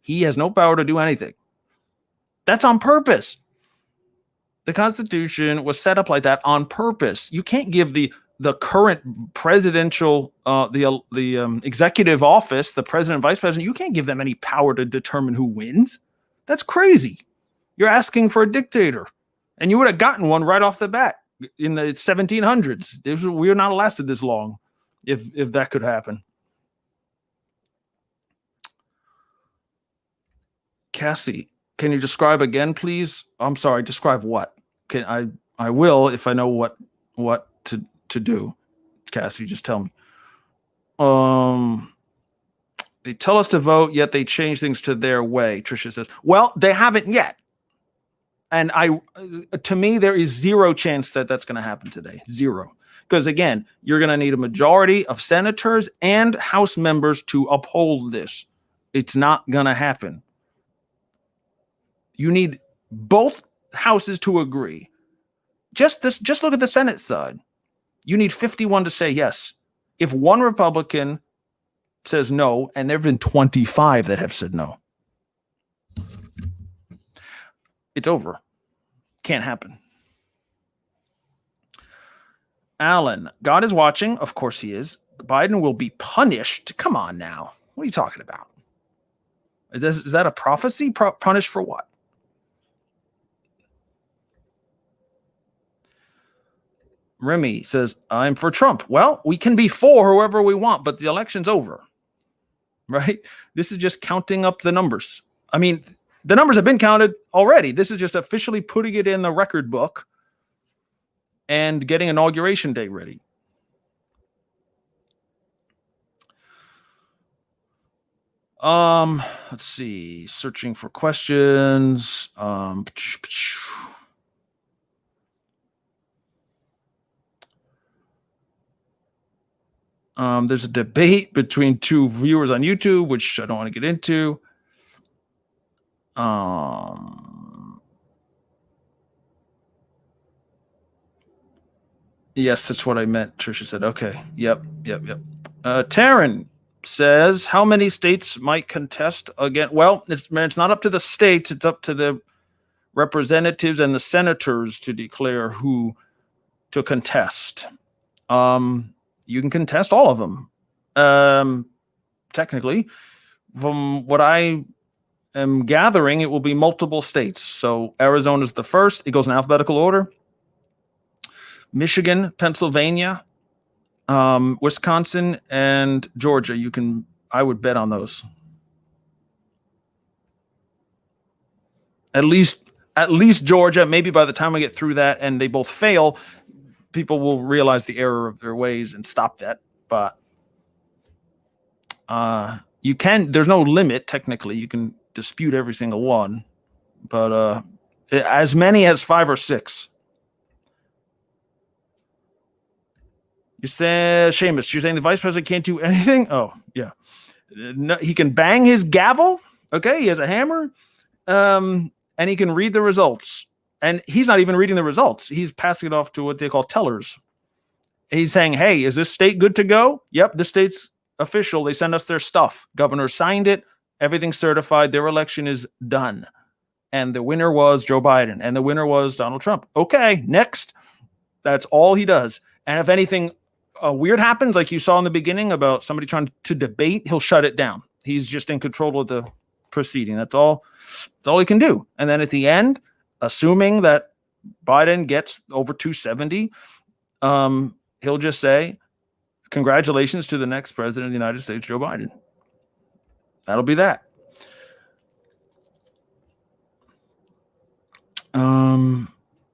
He has no power to do anything. That's on purpose. The Constitution was set up like that on purpose. You can't give the current presidential, the executive office, the president and vice president, you can't give them any power to determine who wins. That's crazy. You're asking for a dictator. And you would have gotten one right off the bat in the 1700s. We were not lasted this long if that could happen. Cassie, can you describe again, please? I'm sorry, describe what? I will if I know what to do. Cassie, just tell me. They tell us to vote, yet they change things to their way, Tricia says. Well, they haven't yet. And to me, there is zero chance that that's going to happen today. Zero. Because again, you're going to need a majority of senators and House members to uphold this. It's not going to happen. You need both houses to agree. Just look at the Senate side. You need 51 to say yes. If one Republican says no, and there have been 25 that have said no, it's over. Can't happen. Alan, God is watching. Of course he is. Biden will be punished. Come on now. What are you talking about? Is that a prophecy? Punished for what? Remy says, I'm for Trump. Well, we can be for whoever we want, but the election's over. Right? This is just counting up the numbers. I mean, the numbers have been counted already. This is just officially putting it in the record book and getting Inauguration Day ready. Let's see. Searching for questions. There's a debate between two viewers on YouTube, which I don't want to get into. Yes, that's what I meant. Trisha said, okay. Yep. Taryn says, how many states might contest again? Well, it's not up to the states. It's up to the representatives and the senators to declare who to contest. You can contest all of them. Technically, from what I am gathering, it will be multiple states. So Arizona's the first. It goes in alphabetical order. Michigan, Pennsylvania, Wisconsin, and Georgia. I would bet on those. At least Georgia. Maybe by the time I get through that and they both fail, people will realize the error of their ways and stop that. But there's no limit technically. You can dispute every single one, but as many as 5 or 6. You say, Seamus, you're saying the vice president can't do anything? Oh, yeah. No, he can bang his gavel. Okay, he has a hammer. And he can read the results. And he's not even reading the results. He's passing it off to what they call tellers. He's saying, hey, is this state good to go? Yep, this state's official. They send us their stuff. Governor signed it. Everything's certified. Their election is done. And the winner was Joe Biden. And the winner was Donald Trump. Okay, next. That's all he does. And if anything weird happens, like you saw in the beginning about somebody trying to debate, he'll shut it down. He's just in control of the proceeding. That's all he can do. And then at the end, assuming that Biden gets over 270, he'll just say, congratulations to the next president of the United States, Joe Biden. That'll be that.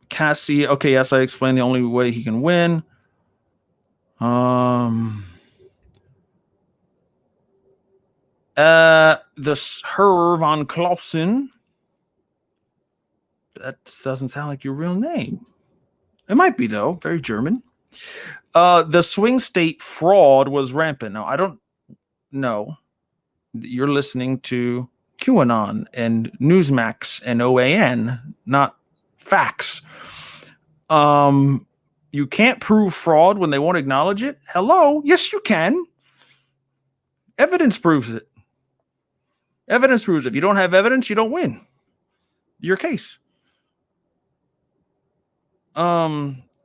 Cassie, okay, yes, I explained the only way he can win. This Herr von Clausen. That doesn't sound like your real name. It might be, though. Very German. The swing state fraud was rampant. Now, I don't know. You're listening to QAnon and Newsmax and OAN, not facts. You can't prove fraud when they won't acknowledge it. Hello? Yes, you can. Evidence proves it. Evidence proves it. If you don't have evidence, you don't win your case.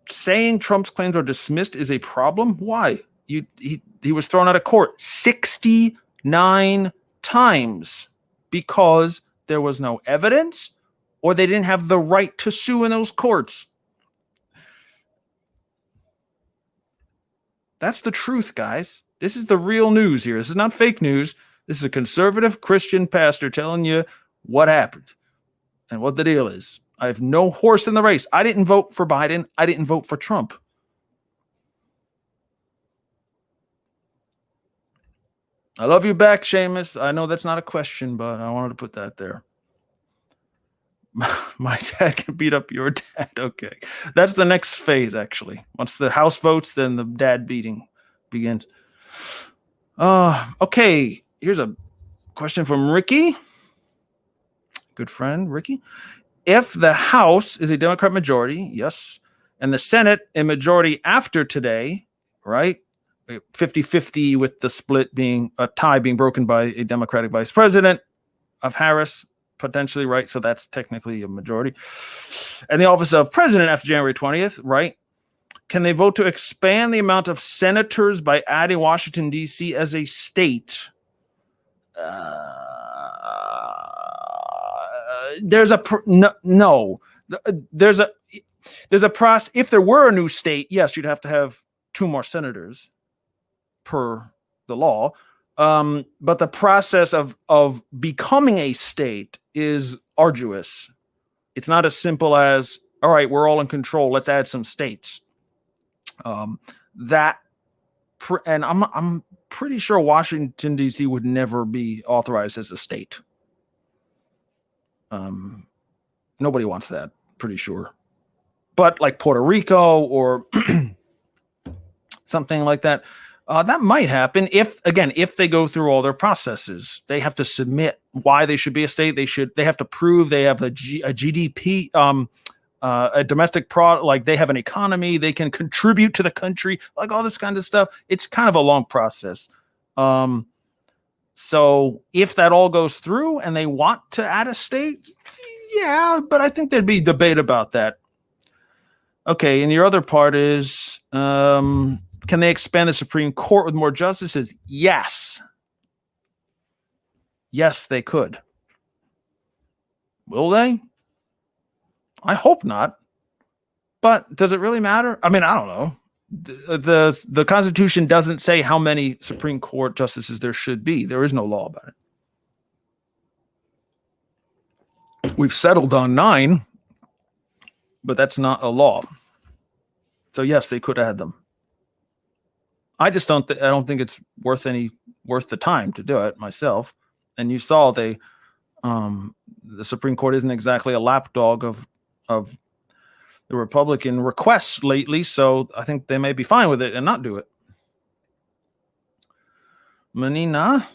Saying Trump's claims are dismissed is a problem. Why? He was thrown out of court 69 times because there was no evidence or they didn't have the right to sue in those courts. That's the truth, guys. This is the real news here. This is not fake news. This is a conservative Christian pastor telling you what happened and what the deal is. I have no horse in the race. I didn't vote for Biden. I didn't vote for Trump. I love you back, Seamus. I know that's not a question, but I wanted to put that there. My dad can beat up your dad. Okay. That's the next phase, actually. Once the House votes, then the dad beating begins. Okay. Here's a question from Ricky. Good friend, Ricky. If the House is a Democrat majority, yes, and the Senate a majority after today, right? 50-50 with the split being a tie being broken by a Democratic vice president of Harris, potentially, right? So that's technically a majority. And the office of president after January 20th, right? Can they vote to expand the amount of senators by adding Washington, D.C. as a state? There's a no. There's a process. If there were a new state, yes, you'd have to have 2 more senators per the law. But the process of becoming a state is arduous. It's not as simple as, all right, we're all in control, let's add some states. And I'm pretty sure Washington, D.C. would never be authorized as a state. Nobody wants that, pretty sure. But like Puerto Rico or something like that, that might happen if they go through all their processes. They have to submit why they should be a state. They have to prove they have a GDP, a domestic product, like they have an economy, they can contribute to the country, like all this kind of stuff. It's kind of a long process. So if that all goes through and they want to add a state, yeah, but I think there'd be debate about that. Okay, and your other part is, can they expand the Supreme Court with more justices? Yes. Yes, they could. Will they? I hope not. But does it really matter? I mean, I don't know. The Constitution doesn't say how many Supreme Court justices there should be. There is no law about it. We've settled on 9, but that's not a law. So yes, they could add them. I just don't think it's worth the time to do it myself. And you saw the Supreme Court isn't exactly a lapdog of the Republican requests lately, so I think they may be fine with it and not do it. Manina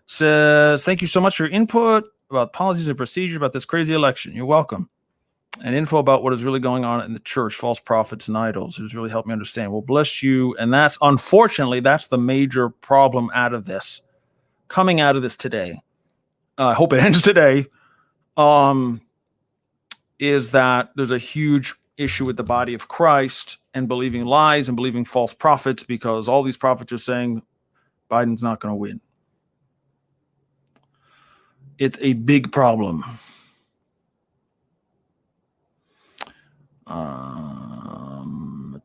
says, thank you so much for your input about policies and procedures about this crazy election. You're welcome. And info about what is really going on in the church, false prophets and idols. It has really helped me understand. Well, bless you. And that's, unfortunately, that's the major problem coming out of this today. I hope it ends today. Is that there's a huge issue with the body of Christ and believing lies and believing false prophets, because all these prophets are saying Biden's not going to win. It's a big problem.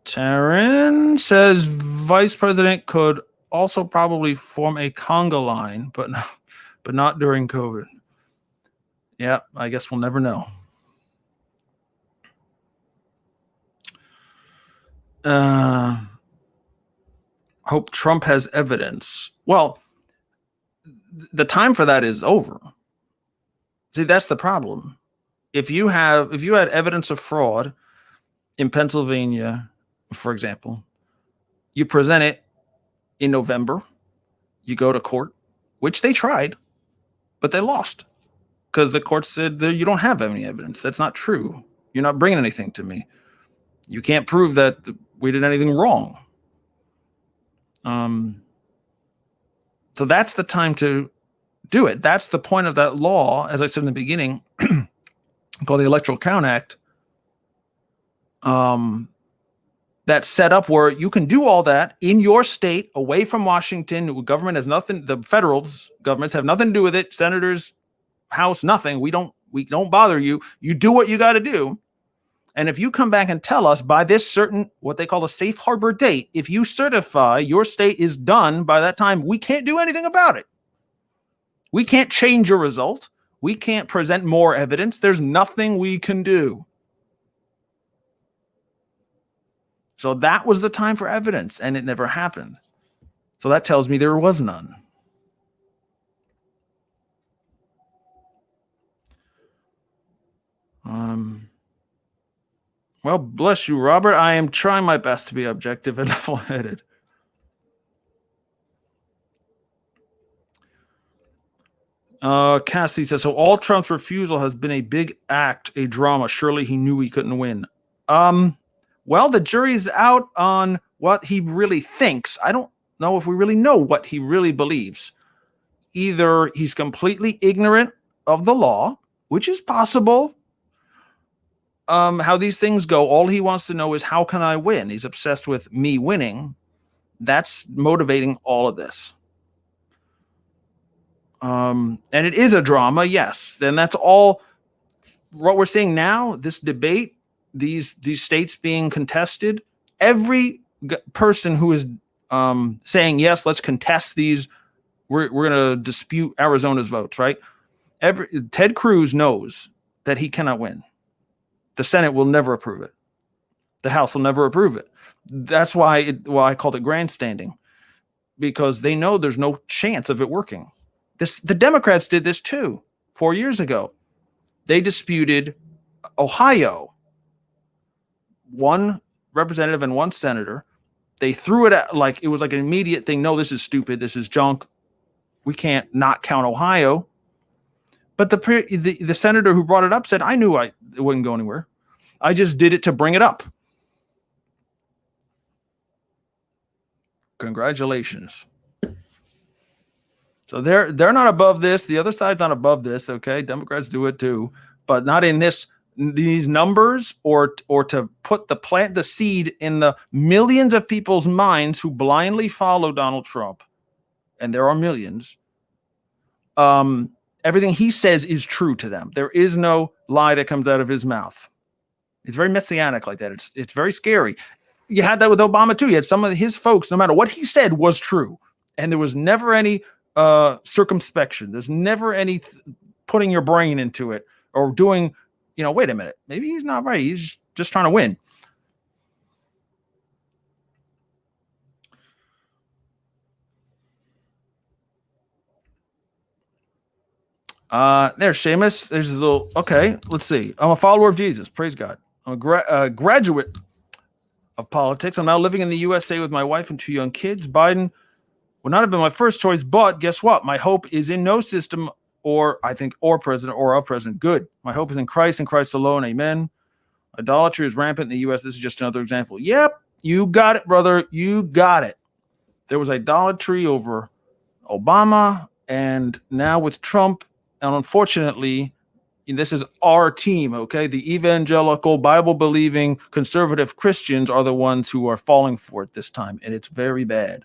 Taryn says vice president could also probably form a conga line, but not during COVID. Yeah, I guess we'll never know. Hope Trump has evidence. Well, the time for that is over. See, that's the problem. If you had evidence of fraud in Pennsylvania, for example, you present it in November, you go to court, which they tried, but they lost because the court said that you don't have any evidence. That's not true. You're not bringing anything to me. You can't prove that we did anything wrong. So that's the time to do it. That's the point of that law, as I said in the beginning, called the Electoral Count Act. That's set up where you can do all that in your state, away from Washington. Government has nothing. The federal governments have nothing to do with it. Senators, House, nothing. We don't bother you. You do what you got to do. And if you come back and tell us by this certain, what they call a safe harbor date, if you certify your state is done by that time, we can't do anything about it. We can't change your result. We can't present more evidence. There's nothing we can do. So that was the time for evidence, and it never happened. So that tells me there was none. Well, bless you, Robert. I am trying my best to be objective and level-headed. Cassie says, so all Trump's refusal has been a big act, a drama. Surely he knew he couldn't win. Well, the jury's out on what he really thinks. I don't know if we really know what he really believes. Either he's completely ignorant of the law, which is possible. How these things go, all he wants to know is, how can I win? He's obsessed with me winning. That's motivating all of this. And it is a drama, yes. And that's all what we're seeing now, this debate, these states being contested. Every person who is saying, yes, let's contest these, we're going to dispute Arizona's votes, right? Ted Cruz knows that he cannot win. The Senate will never approve it. The House will never approve it. That's why I called it grandstanding, because they know there's no chance of it working. The Democrats did this too 4 years ago. They disputed Ohio, one representative and one senator. They threw it at, like it was like an immediate thing. No, this is stupid. This is junk. We can't not count Ohio. But the senator who brought it up said, I knew it wouldn't go anywhere. I just did it to bring it up. Congratulations. So they're not above this. The other side's not above this. Okay, Democrats do it too, but not in these numbers, or to plant the seed in the millions of people's minds who blindly follow Donald Trump, and there are millions. Everything he says is true to them. There is no lie that comes out of his mouth. It's very messianic like that. It's very scary. You had that with Obama too. You had some of his folks, no matter what he said, was true, and there was never any circumspection. There's never any putting your brain into it or doing, wait a minute, maybe he's not right. He's just trying to win. There's Seamus. There's a little, okay, let's see. I'm a follower of Jesus. Praise God. I'm a graduate of politics. I'm now living in the USA with my wife and 2 young kids. Biden would not have been my first choice, but guess what? My hope is in no system or president or a president. Good. My hope is in Christ and Christ alone. Amen. Idolatry is rampant in the U.S. This is just another example. Yep. You got it, brother. You got it. There was idolatry over Obama, and now with Trump. And unfortunately, this is our team, okay? The evangelical, Bible-believing, conservative Christians are the ones who are falling for it this time, and it's very bad.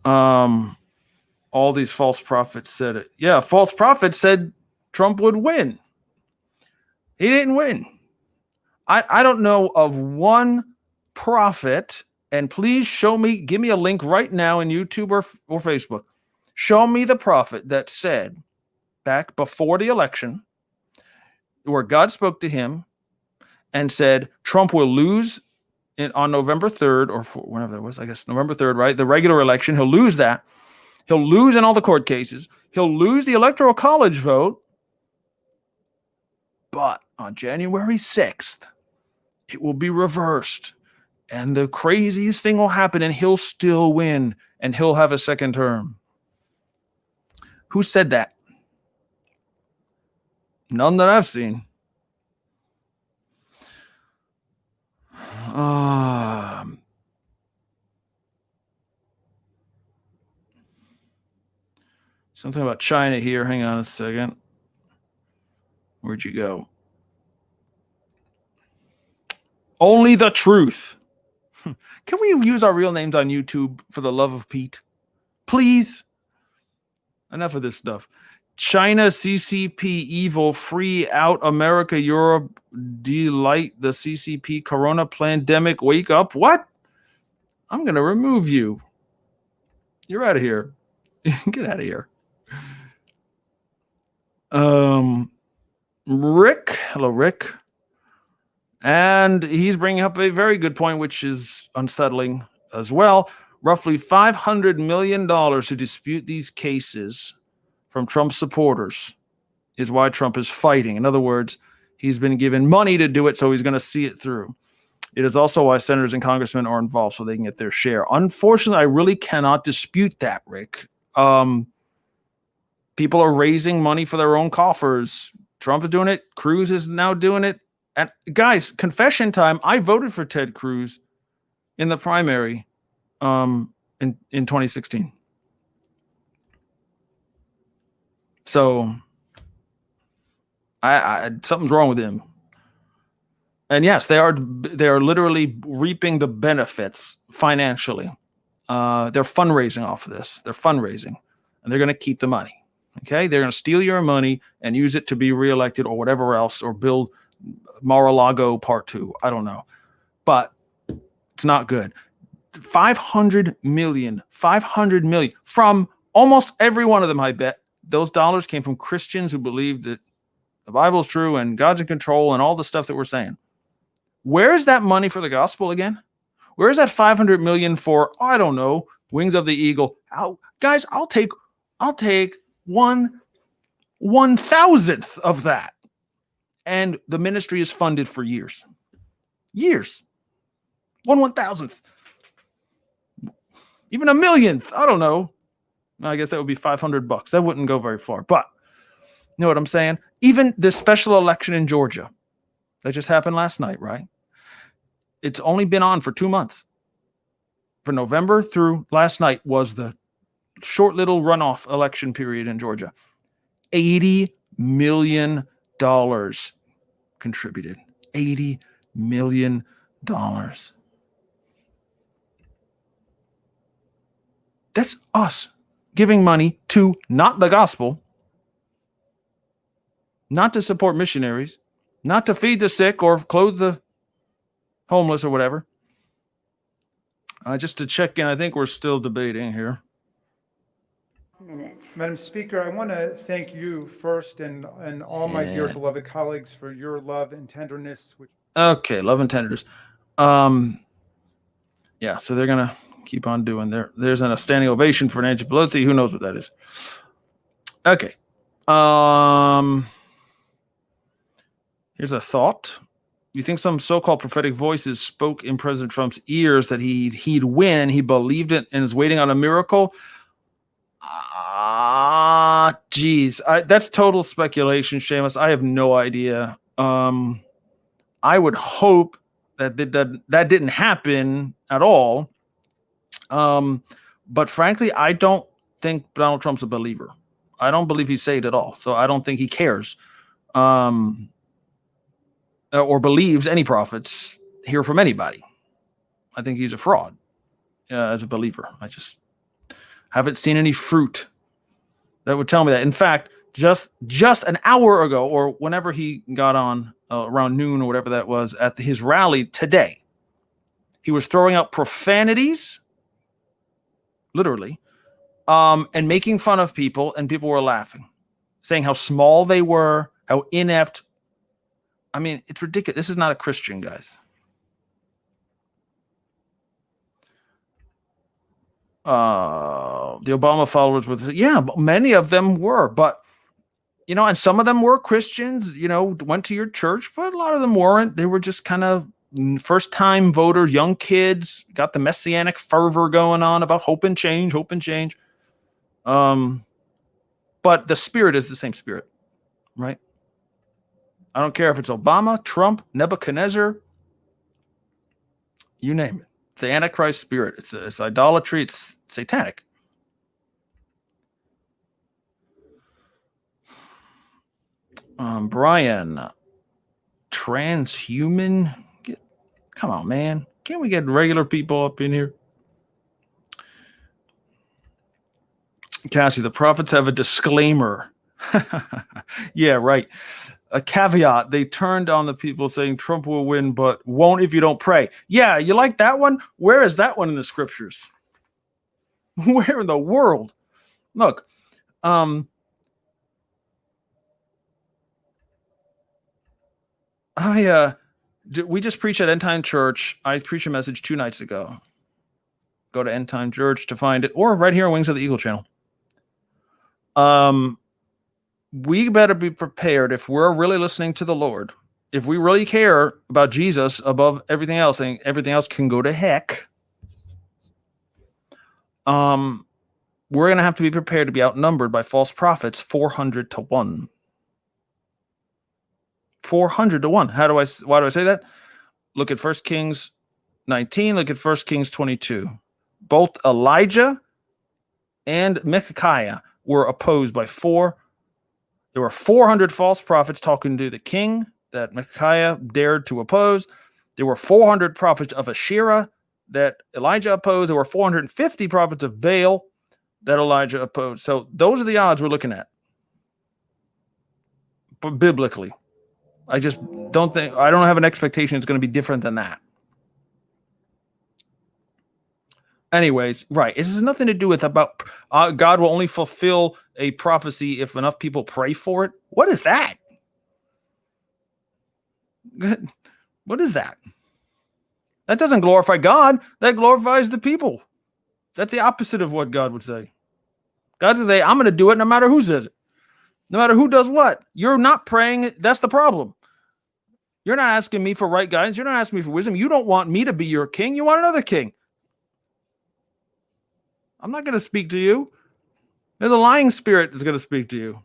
All these false prophets said it. Yeah, false prophets said Trump would win. He didn't win. I don't know of one prophet, and please give me a link right now in YouTube or Facebook. Show me the prophet that said back before the election, where God spoke to him and said Trump will lose on November 3rd, or whenever that was, I guess November 3rd, right? The regular election. He'll lose that. He'll lose in all the court cases. He'll lose the Electoral College vote. But on January 6th, it will be reversed. And the craziest thing will happen, and he'll still win, and he'll have a second term. Who said that? None that I've seen. Something about China here. Hang on a second. Where'd you go? Only the truth. Can we use our real names on YouTube for the love of Pete? Please? Enough of this stuff. China, CCP, evil, free out America, Europe, delight the CCP, Corona, pandemic, wake up. What? I'm going to remove you. You're out of here. Get out of here. Rick. Hello, Rick. And he's bringing up a very good point, which is unsettling as well. Roughly $500 million to dispute these cases from Trump supporters is why Trump is fighting. In other words, he's been given money to do it, so he's going to see it through. It is also why senators and congressmen are involved, so they can get their share. Unfortunately, I really cannot dispute that, Rick. People are raising money for their own coffers. Trump is doing it. Cruz is now doing it. And guys, confession time. I voted for Ted Cruz in the primary in 2016. So I something's wrong with him. And yes, they are literally reaping the benefits financially. They're fundraising off of this. They're fundraising, and they're going to keep the money. Okay, they're going to steal your money and use it to be reelected or whatever else, or build Mar-a-Lago Part 2. I don't know, but it's not good. 500 million from almost every one of them. I bet those dollars came from Christians who believed that the Bible is true and God's in control and all the stuff that we're saying. Where is that money for the gospel again? Where is that 500 million for? I don't know. Wings of the Eagle. Guys, I'll take 1/1000th of that. And the ministry is funded for years. 1/1000th. Even 1,000,000th. I don't know. I guess that would be $500. That wouldn't go very far. But you know what I'm saying? Even this special election in Georgia that just happened last night, right? It's only been on for 2 months. For November through last night was the short little runoff election period in Georgia. $80 million contributed. $80 million. That's us giving money to not the gospel, not to support missionaries, not to feed the sick or clothe the homeless or whatever. Just to check in, I think we're still debating here. Minutes. Madam Speaker, I want to thank you first and all my dear beloved colleagues for your love and tenderness. Okay, love and tenderness. Yeah, so they're going to keep on doing there's a standing ovation for Nancy Pelosi. Who knows what that is? Okay. Here's a thought. You think some so-called prophetic voices spoke in President Trump's ears that he'd win, he believed it, and is waiting on a miracle? Geez. That's total speculation, Seamus. I have no idea. I would hope that didn't happen at all. But frankly, I don't think Donald Trump's a believer. I don't believe he's saved at all. So I don't think he cares. Or believes any prophets hear from anybody. I think he's a fraud as a believer. I just haven't seen any fruit that would tell me that. In fact, just an hour ago, or whenever he got on around noon or whatever that was at his rally today, he was throwing out profanities, literally, and making fun of people, and people were laughing, saying how small they were, how inept. I mean, it's ridiculous. This is not a Christian, guys. The Obama followers were, many of them were, but, and some of them were Christians, went to your church, but a lot of them weren't. They were just kind of first-time voters, young kids, got the messianic fervor going on about hope and change. But the spirit is the same spirit, right? I don't care if it's Obama, Trump, Nebuchadnezzar, you name it. It's the Antichrist spirit. It's idolatry. It's satanic. Brian, transhuman. Come on, man. Can't we get regular people up in here? Cassie, the prophets have a disclaimer. Yeah, right. A caveat. They turned on the people saying Trump will win, but won't if you don't pray. Yeah, you like that one? Where is that one in the scriptures? Where in the world? Look, we just preached at End Time Church. I preached a message 2 nights ago. Go to End Time Church to find it, or right here on Wings of the Eagle channel. We better be prepared if we're really listening to the Lord. If we really care about Jesus above everything else, and everything else can go to heck, we're going to have to be prepared to be outnumbered by false prophets 400 to 1. 400 to 1. Why do I say that? Look at 1 Kings 19. Look at 1 Kings 22. Both Elijah and Micaiah were opposed by 4. There were 400 false prophets talking to the king that Micaiah dared to oppose. There were 400 prophets of Asherah that Elijah opposed. There were 450 prophets of Baal that Elijah opposed. So those are the odds we're looking at. But biblically, I don't have an expectation it's going to be different than that. Anyways, right. It has nothing to do with about God will only fulfill a prophecy if enough people pray for it. What is that? What is that? That doesn't glorify God. That glorifies the people. That's the opposite of what God would say. God would say, I'm going to do it no matter who says it. No matter who does what. You're not praying. That's the problem. You're not asking me for right guidance. You're not asking me for wisdom. You don't want me to be your king. You want another king. I'm not going to speak to you. There's a lying spirit that's going to speak to you.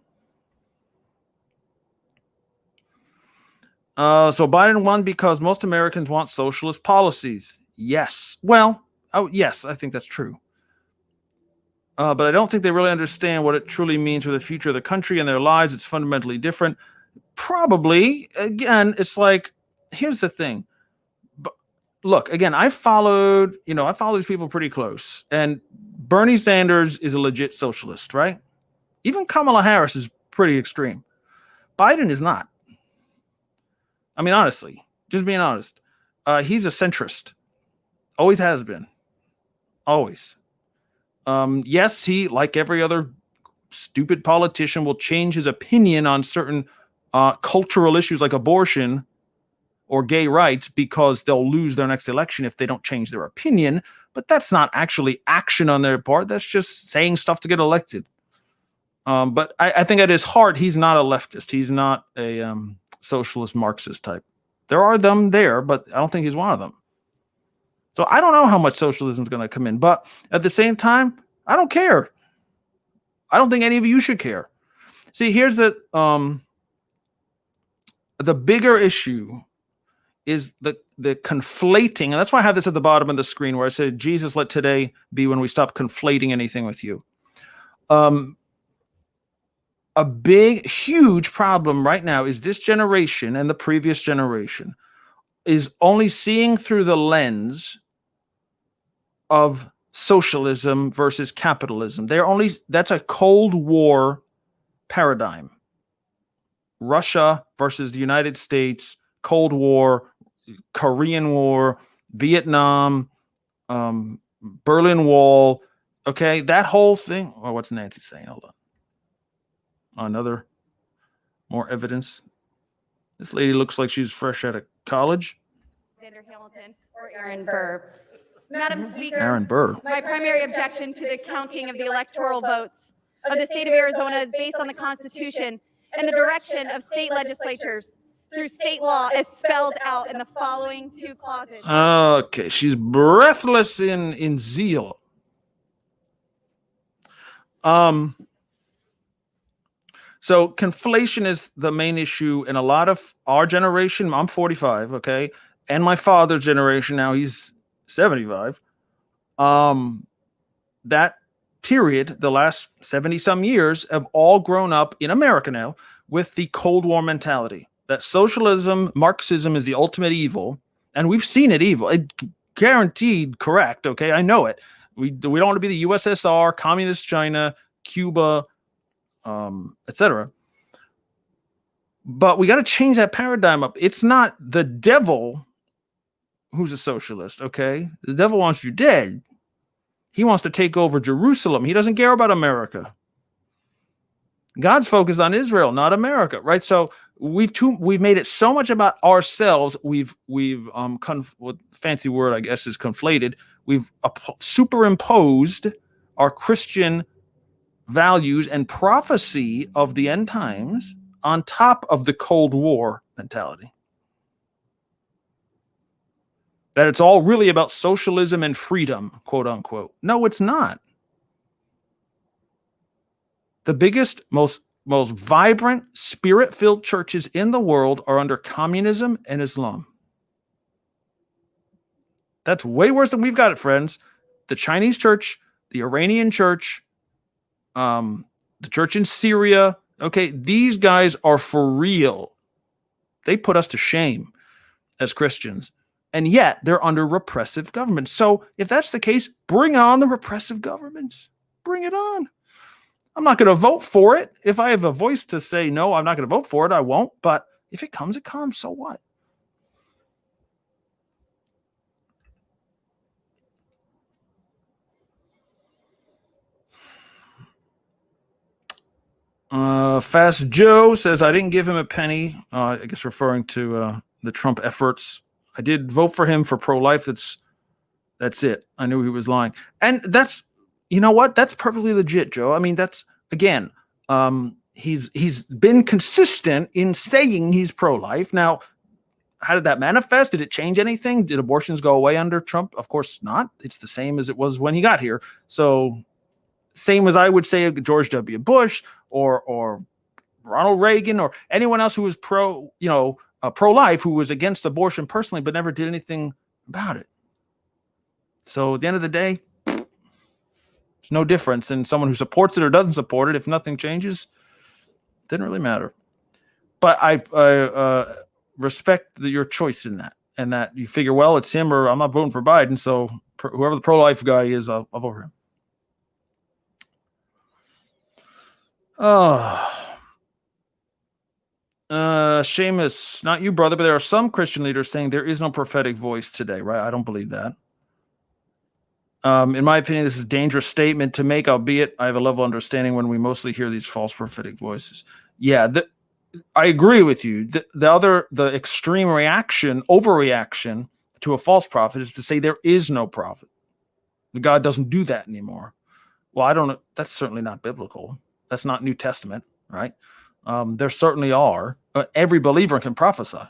So Biden won because most Americans want socialist policies. Yes. Well, yes, I think that's true. But I don't think they really understand what it truly means for the future of the country and their lives. It's fundamentally different. Probably, again, it's like, here's the thing. Look, again, I follow these people pretty close. And Bernie Sanders is a legit socialist, right? Even Kamala Harris is pretty extreme. Biden is not. I mean, honestly, just being honest. He's a centrist. Always has been. Always. Yes, he, like every other stupid politician, will change his opinion on certain cultural issues like abortion or gay rights because they'll lose their next election if they don't change their opinion. But that's not actually action on their part. That's just saying stuff to get elected. But I think at his heart, he's not a leftist. He's not a socialist Marxist type. There are them there, but I don't think he's one of them. So I don't know how much socialism is going to come in. But at the same time, I don't care. I don't think any of you should care. See, here's the bigger issue is the conflating, and that's why I have this at the bottom of the screen where I said, Jesus, let today be when we stop conflating anything with you. A big, huge problem right now is this generation and the previous generation is only seeing through the lens of socialism versus capitalism. That's a Cold War paradigm. Russia versus the United States, Cold War, Korean War, Vietnam, Berlin Wall. Okay, that whole thing. Oh, what's Nancy saying? Hold on. Another more evidence. This lady looks like she's fresh out of college. Alexander Hamilton or Aaron Burr. Madam Speaker, Aaron Burr. My primary objection to the counting of the electoral votes of the state of Arizona is based on the Constitution and the direction of state legislatures through state law as spelled out in the following 2 clauses. Okay, she's breathless in zeal. So conflation is the main issue in a lot of our generation. I'm 45, okay, and my father's generation now, he's 75. That period, the last 70 some years, have all grown up in America now with the Cold War mentality that socialism, Marxism is the ultimate evil, and we've seen it evil. It guaranteed correct. Okay, I know it. We don't want to be the USSR, communist China, Cuba, etc. But we got to change that paradigm up. It's not the devil who's a socialist, okay? The devil wants you dead. He wants to take over Jerusalem. He doesn't care about America. God's focused on Israel, not America, right? So we've made it so much about ourselves. We've fancy word I guess is conflated. We've superimposed our Christian values and prophecy of the end times on top of the Cold War mentality. That it's all really about socialism and freedom, quote unquote. No, it's not. The biggest, most vibrant, spirit-filled churches in the world are under communism and Islam. That's way worse than we've got it, friends. The Chinese church, the Iranian church, the church in Syria, okay, these guys are for real. They put us to shame as Christians. And yet they're under repressive governments. So if that's the case, bring on the repressive governments. Bring it on. I'm not going to vote for it. If I have a voice to say no, I'm not going to vote for it, I won't. But if it comes, it comes. So what? Fast Joe says, I didn't give him a penny. I guess referring to the Trump efforts. I did vote for him for pro-life. That's it. I knew he was lying. And that's, you know what? That's perfectly legit, Joe. I mean, that's, again, he's been consistent in saying he's pro-life. Now, how did that manifest? Did it change anything? Did abortions go away under Trump? Of course not. It's the same as it was when he got here. So same as I would say of George W. Bush or Ronald Reagan or anyone else who was pro-life, who was against abortion personally, but never did anything about it. So at the end of the day, there's no difference in someone who supports it or doesn't support it. If nothing changes, it didn't really matter. But I respect your choice in that, and that you figure, well, it's him or I'm not voting for Biden. So whoever the pro-life guy is, I'll vote for him. Seamus, not you, brother, but there are some Christian leaders saying there is no prophetic voice today, right? I don't believe that. In my opinion, this is a dangerous statement to make, albeit I have a level of understanding when we mostly hear these false prophetic voices. Yeah, I agree with you. The extreme reaction, overreaction to a false prophet is to say there is no prophet. God doesn't do that anymore. Well, I don't know. That's certainly not biblical. That's not New Testament, right? There certainly are. Every believer can prophesy.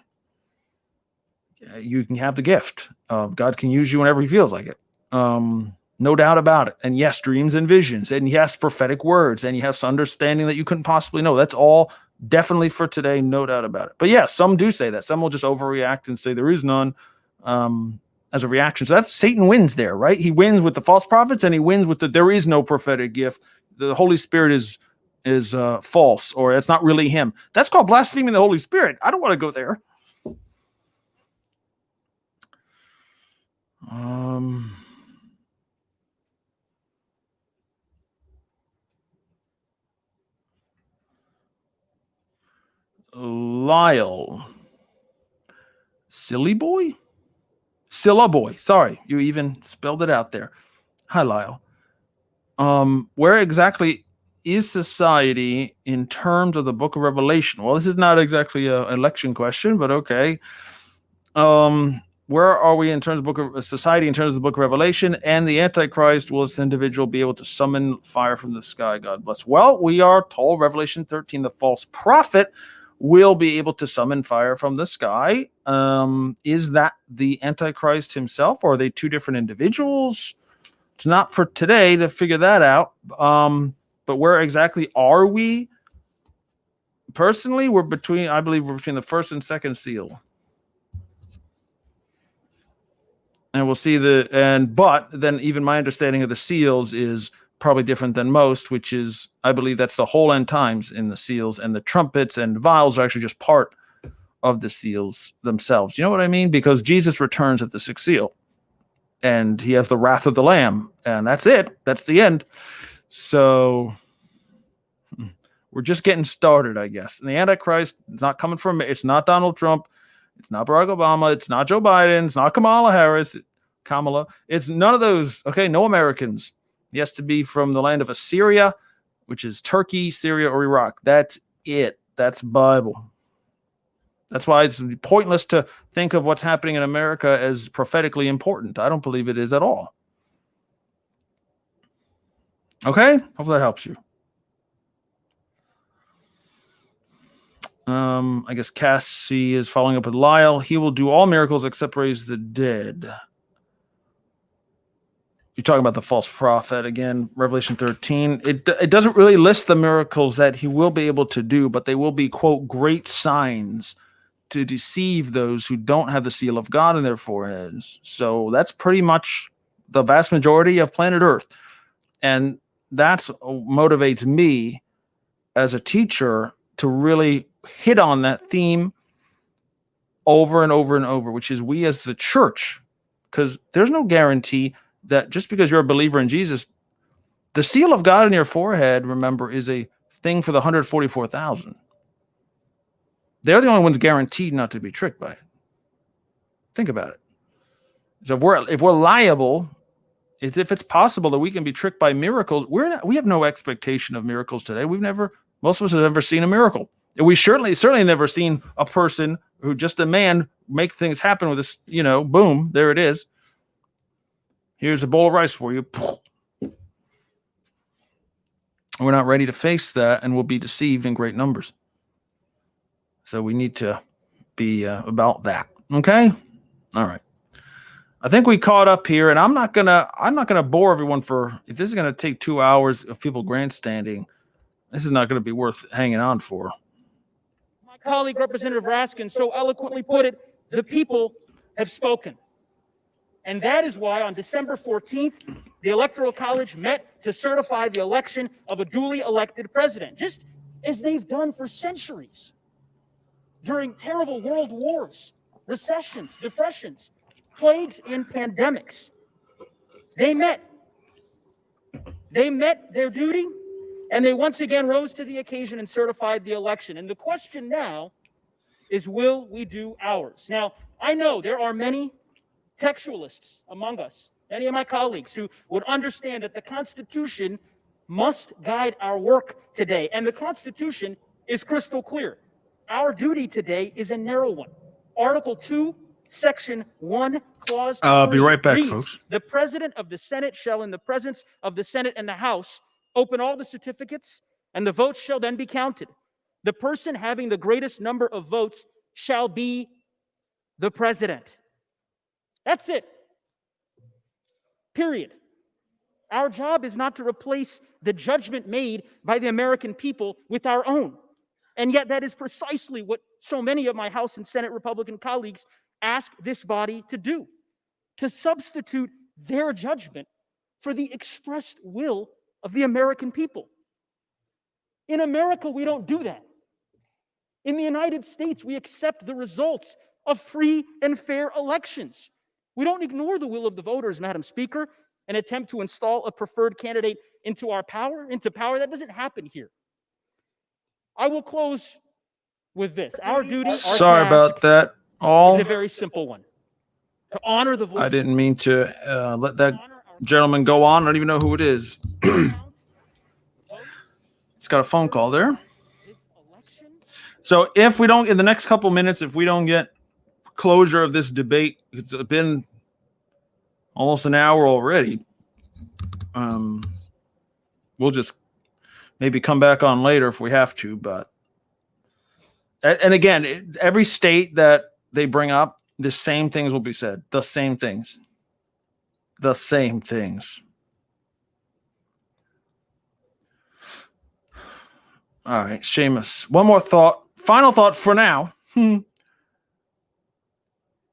You can have the gift. God can use you whenever he feels like it. No doubt about it. And yes, dreams and visions. And yes, prophetic words. And yes, understanding that you couldn't possibly know. That's all definitely for today. No doubt about it. But yes, some do say that. Some will just overreact and say there is none as a reaction. So that's Satan wins there, right? He wins with the false prophets and he wins with there is no prophetic gift. The Holy Spirit is false, or it's not really him. That's called blaspheming the Holy Spirit. I don't want to go there. Lyle. Silly boy? Silla boy. Sorry, you even spelled it out there. Hi, Lyle. Where exactly is society in terms of the book of Revelation? Well, this is not exactly an election question, but okay. Where are we in terms of book of society, in terms of the book of Revelation? And the Antichrist, will this individual be able to summon fire from the sky? God bless. Well, we are told, Revelation 13, the false prophet will be able to summon fire from the sky. Is that the Antichrist himself, or are they two different individuals? It's not for today to figure that out. But where exactly are we? Personally, I believe we're between the first and second seal. And we'll see but then even my understanding of the seals is probably different than most, which is, I believe that's the whole end times in the seals, and the trumpets and vials are actually just part of the seals themselves. You know what I mean? Because Jesus returns at the sixth seal and he has the wrath of the Lamb, and that's it. That's the end. So we're just getting started, I guess. And the Antichrist is not coming from, it's not Donald Trump. It's not Barack Obama. It's not Joe Biden. It's not Kamala Harris. It Kamala. It's none of those. Okay, no Americans. He has to be from the land of Assyria, which is Turkey, Syria, or Iraq. That's it. That's Bible. That's why it's pointless to think of what's happening in America as prophetically important. I don't believe it is at all. Okay? Hopefully that helps you. I guess Cassie is following up with Lyle. He will do all miracles except raise the dead. You're talking about the false prophet again, Revelation 13. It doesn't really list the miracles that he will be able to do, but they will be, quote, great signs to deceive those who don't have the seal of God in their foreheads. So that's pretty much the vast majority of planet Earth. And that's motivates me as a teacher to really hit on that theme over and over and over, which is we as the church, because there's no guarantee that just because you're a believer in Jesus, the seal of God in your forehead, remember, is a thing for the 144,000. They're the only ones guaranteed not to be tricked by it. Think about it. So if we're liable, if it's possible that we can be tricked by miracles, we have no expectation of miracles today. Most of us have never seen a miracle. And we certainly never seen a person who just a man make things happen with this, boom, there it is. Here's a bowl of rice for you. We're not ready to face that, and we'll be deceived in great numbers. So we need to be about that. Okay? All right. I think we caught up here, and I'm not gonna bore everyone if this is gonna take 2 hours of people grandstanding. This is not gonna be worth hanging on for. My colleague, Representative Raskin, so eloquently put it, the people have spoken. And that is why on December 14th, the Electoral College met to certify the election of a duly elected president, just as they've done for centuries. During terrible world wars, recessions, depressions, plagues, and pandemics, they met their duty, and they once again rose to the occasion and certified the election. And the question now is, will we do ours? Now, I know there are many textualists among us, many of my colleagues, who would understand that the Constitution must guide our work today. And the Constitution is crystal clear. Our duty today is a narrow one. Article 2, Section 1, Clause 3 I'll be right back, reads, folks. the President of the Senate shall, in the presence of the Senate and the House, open all the certificates, and the votes shall then be counted. The person having the greatest number of votes shall be the President. That's it. Period. Our job is not to replace the judgment made by the American people with our own. And yet that is precisely what so many of my House and Senate Republican colleagues ask this body to do, to substitute their judgment for the expressed will of the American people. In America, we don't do that. In the United States, we accept the results of free and fair elections. We don't ignore the will of the voters, Madam Speaker, and attempt to install a preferred candidate into power. That doesn't happen here. I will close with this. Our duty, our Sorry task about that. All. is a very simple one. To honor the voice. I didn't mean to let that gentleman go on. I don't even know who it is. It's got a phone call there. So if we don't, in the next couple minutes, if we don't get closure of this debate, it's been almost an hour already. We'll just maybe come back on later if we have to. But and again, every state that they bring up, the same things will be said. The same things. The same things. All right, Seamus. One more thought. Final thought for now. If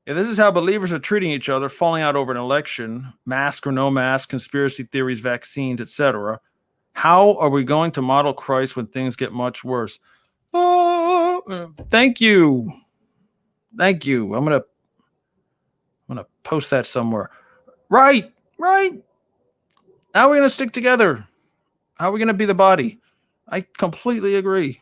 this is how believers are treating each other, falling out over an election, mask or no mask, conspiracy theories, vaccines, etc., how are we going to model Christ when things get much worse? Oh, thank you. Thank you. I'm gonna post that somewhere. Right. How are we gonna stick together? How are we gonna be the body? I completely agree.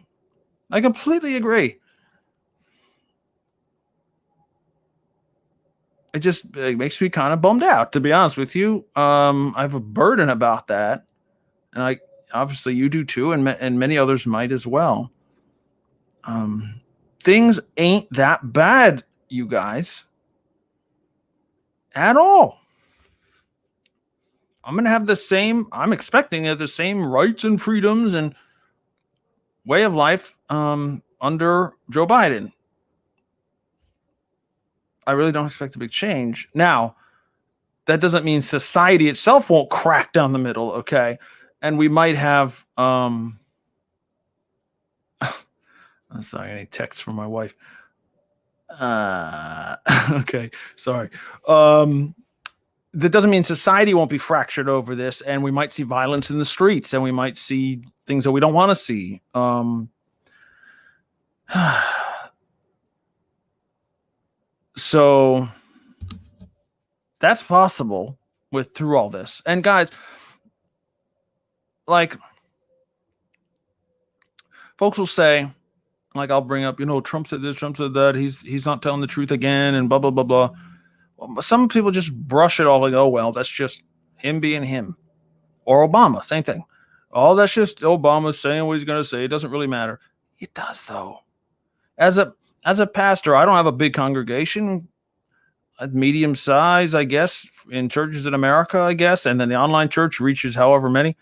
it makes me kind of bummed out, to be honest with you. I have a burden about that, and obviously you do too, and many others might as well. Things ain't that bad, you guys, at all. I'm expecting the same rights and freedoms and way of life under Joe Biden. I really don't expect a big change. Now, that doesn't mean society itself won't crack down the middle, okay? And we might have I'm sorry, I need text from my wife. Okay, sorry. That doesn't mean society won't be fractured over this, and we might see violence in the streets, and we might see things that we don't want to see. So that's possible through all this. And guys, like, folks will say, like, I'll bring up, Trump said this, Trump said that, he's not telling the truth again, and blah, blah, blah, blah. Some people just brush it off like, oh, well, that's just him being him. Or Obama, same thing. Oh, that's just Obama saying what he's going to say. It doesn't really matter. It does, though. As a pastor, I don't have a big congregation, a medium size, I guess, in churches in America, I guess, and then the online church reaches however many.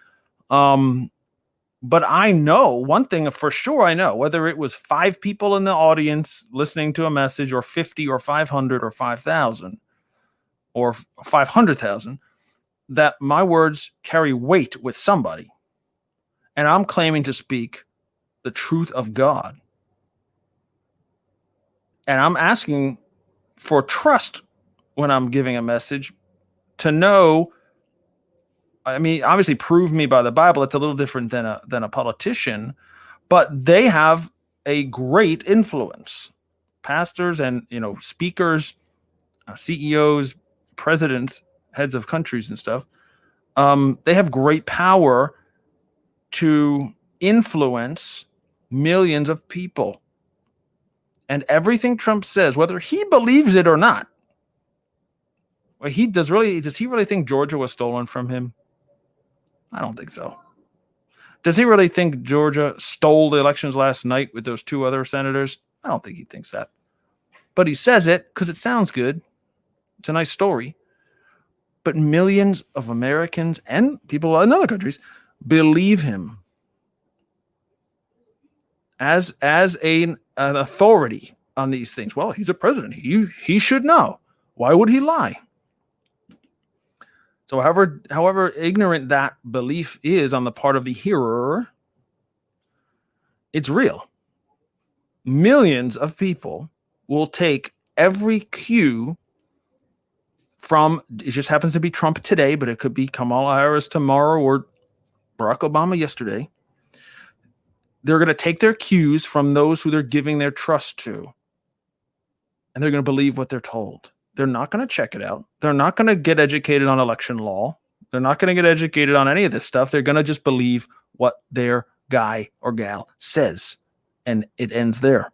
But I know one thing for sure. I know whether it was 5 people in the audience listening to a message, or 50, or 500, or 5,000, or 500,000, that my words carry weight with somebody, and I'm claiming to speak the truth of God. And I'm asking for trust when I'm giving a message, to know, I mean, obviously prove me by the Bible. It's a little different than a politician, but they have a great influence. Pastors and, speakers, CEOs, presidents, heads of countries and stuff. They have great power to influence millions of people. And everything Trump says, whether he believes it or not, does he really think Georgia was stolen from him? I don't think so. Does he really think Georgia stole the elections last night with those 2 other senators? I don't think he thinks that. But he says it because it sounds good. It's a nice story. But millions of Americans and people in other countries believe him as an authority on these things. Well, he's a president. He should know. Why would he lie? So however ignorant that belief is on the part of the hearer, it's real. Millions of people will take every cue from, it just happens to be Trump today, but it could be Kamala Harris tomorrow, or Barack Obama yesterday. They're going to take their cues from those who they're giving their trust to, and they're going to believe what they're told. They're not going to check it out. They're not going to get educated on election law. They're not going to get educated on any of this stuff. They're going to just believe what their guy or gal says, and it ends there.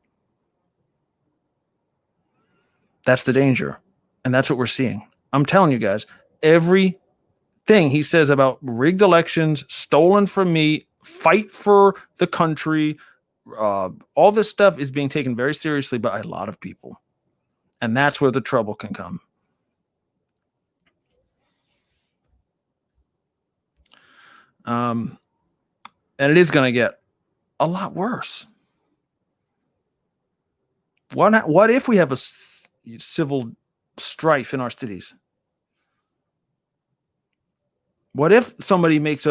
That's the danger, and that's what we're seeing. I'm telling you guys, everything he says about rigged elections, stolen from me, fight for the country, all this stuff is being taken very seriously by a lot of people. And that's where the trouble can come. And it is going to get a lot worse. What if we have a civil strife in our cities? What if somebody makes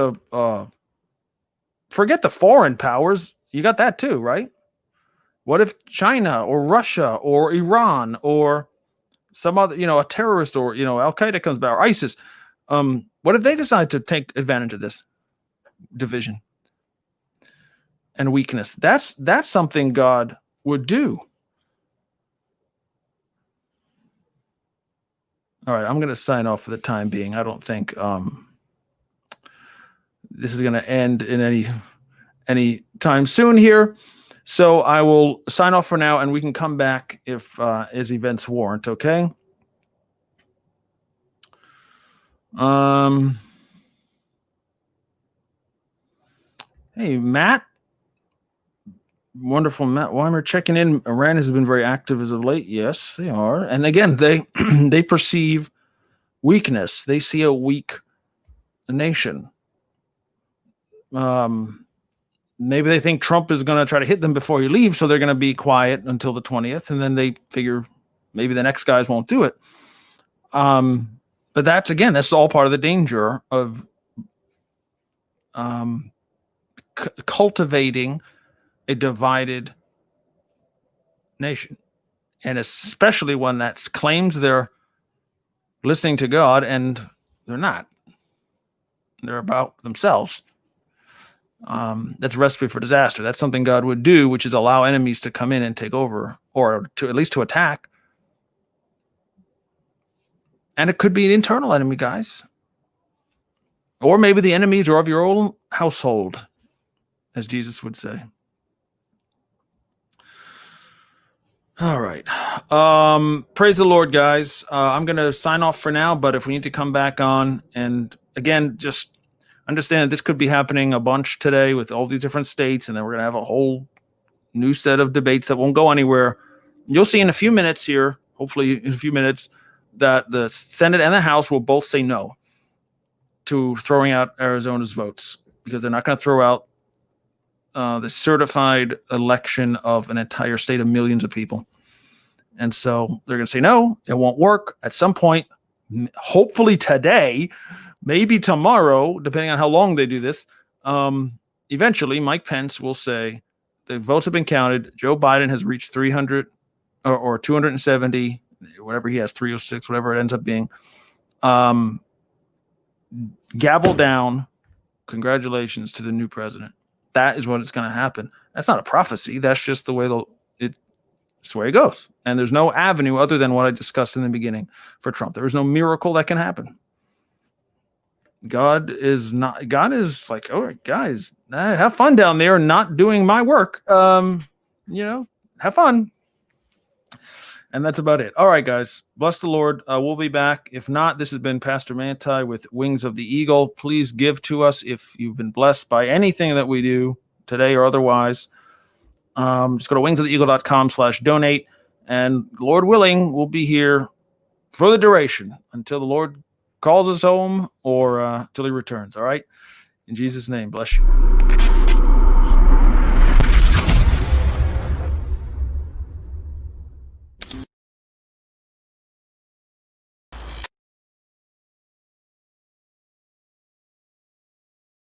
forget the foreign powers, you got that too, right? What if China or Russia or Iran or some other, a terrorist, or, Al-Qaeda comes back, or ISIS? What if they decide to take advantage of this division and weakness? That's something God would do. All right, I'm going to sign off for the time being. I don't think this is going to end in any time soon here. So I will sign off for now, and we can come back if as events warrant, okay? Hey, Matt. Wonderful, Matt Weimer checking in. Iran has been very active as of late. Yes, they are. And again, they they perceive weakness. They see a weak nation. Maybe they think Trump is going to try to hit them before he leaves, so they're going to be quiet until the 20th, and then they figure maybe the next guys won't do it. But that's all part of the danger of cultivating a divided nation, and especially one that claims they're listening to God and they're not. They're about themselves. That's a recipe for disaster. That's something God would do, which is allow enemies to come in and take over, or to at least to attack. And it could be an internal enemy, guys. Or maybe the enemies are of your own household, as Jesus would say. All right. Praise the Lord, guys. I'm going to sign off for now, but if we need to come back on, and again, just understand this could be happening a bunch today with all these different states, and then we're going to have a whole new set of debates that won't go anywhere. You'll see in a few minutes here, hopefully in a few minutes, that the Senate and the House will both say no to throwing out Arizona's votes, because they're not going to throw out the certified election of an entire state of millions of people. And so they're going to say, no, it won't work. At some point, hopefully today, maybe tomorrow, depending on how long they do this, eventually Mike Pence will say the votes have been counted. Joe Biden has reached 300 or 270, whatever he has, 306, whatever it ends up being. Gavel down. Congratulations to the new president. That is what is going to happen. That's not a prophecy. That's just the way it's the way it goes. And there's no avenue other than what I discussed in the beginning for Trump. There is no miracle that can happen. God is like, all right, guys, have fun down there not doing my work. Have fun. And that's about it. All right, guys. Bless the Lord. We'll be back. If not, this has been Pastor Mantei with Wings of the Eagle. Please give to us if you've been blessed by anything that we do today or otherwise. Just go to wingsoftheeagle.com/donate. And Lord willing, we'll be here for the duration until the Lord calls us home or till he returns. All right. In Jesus' name, bless you.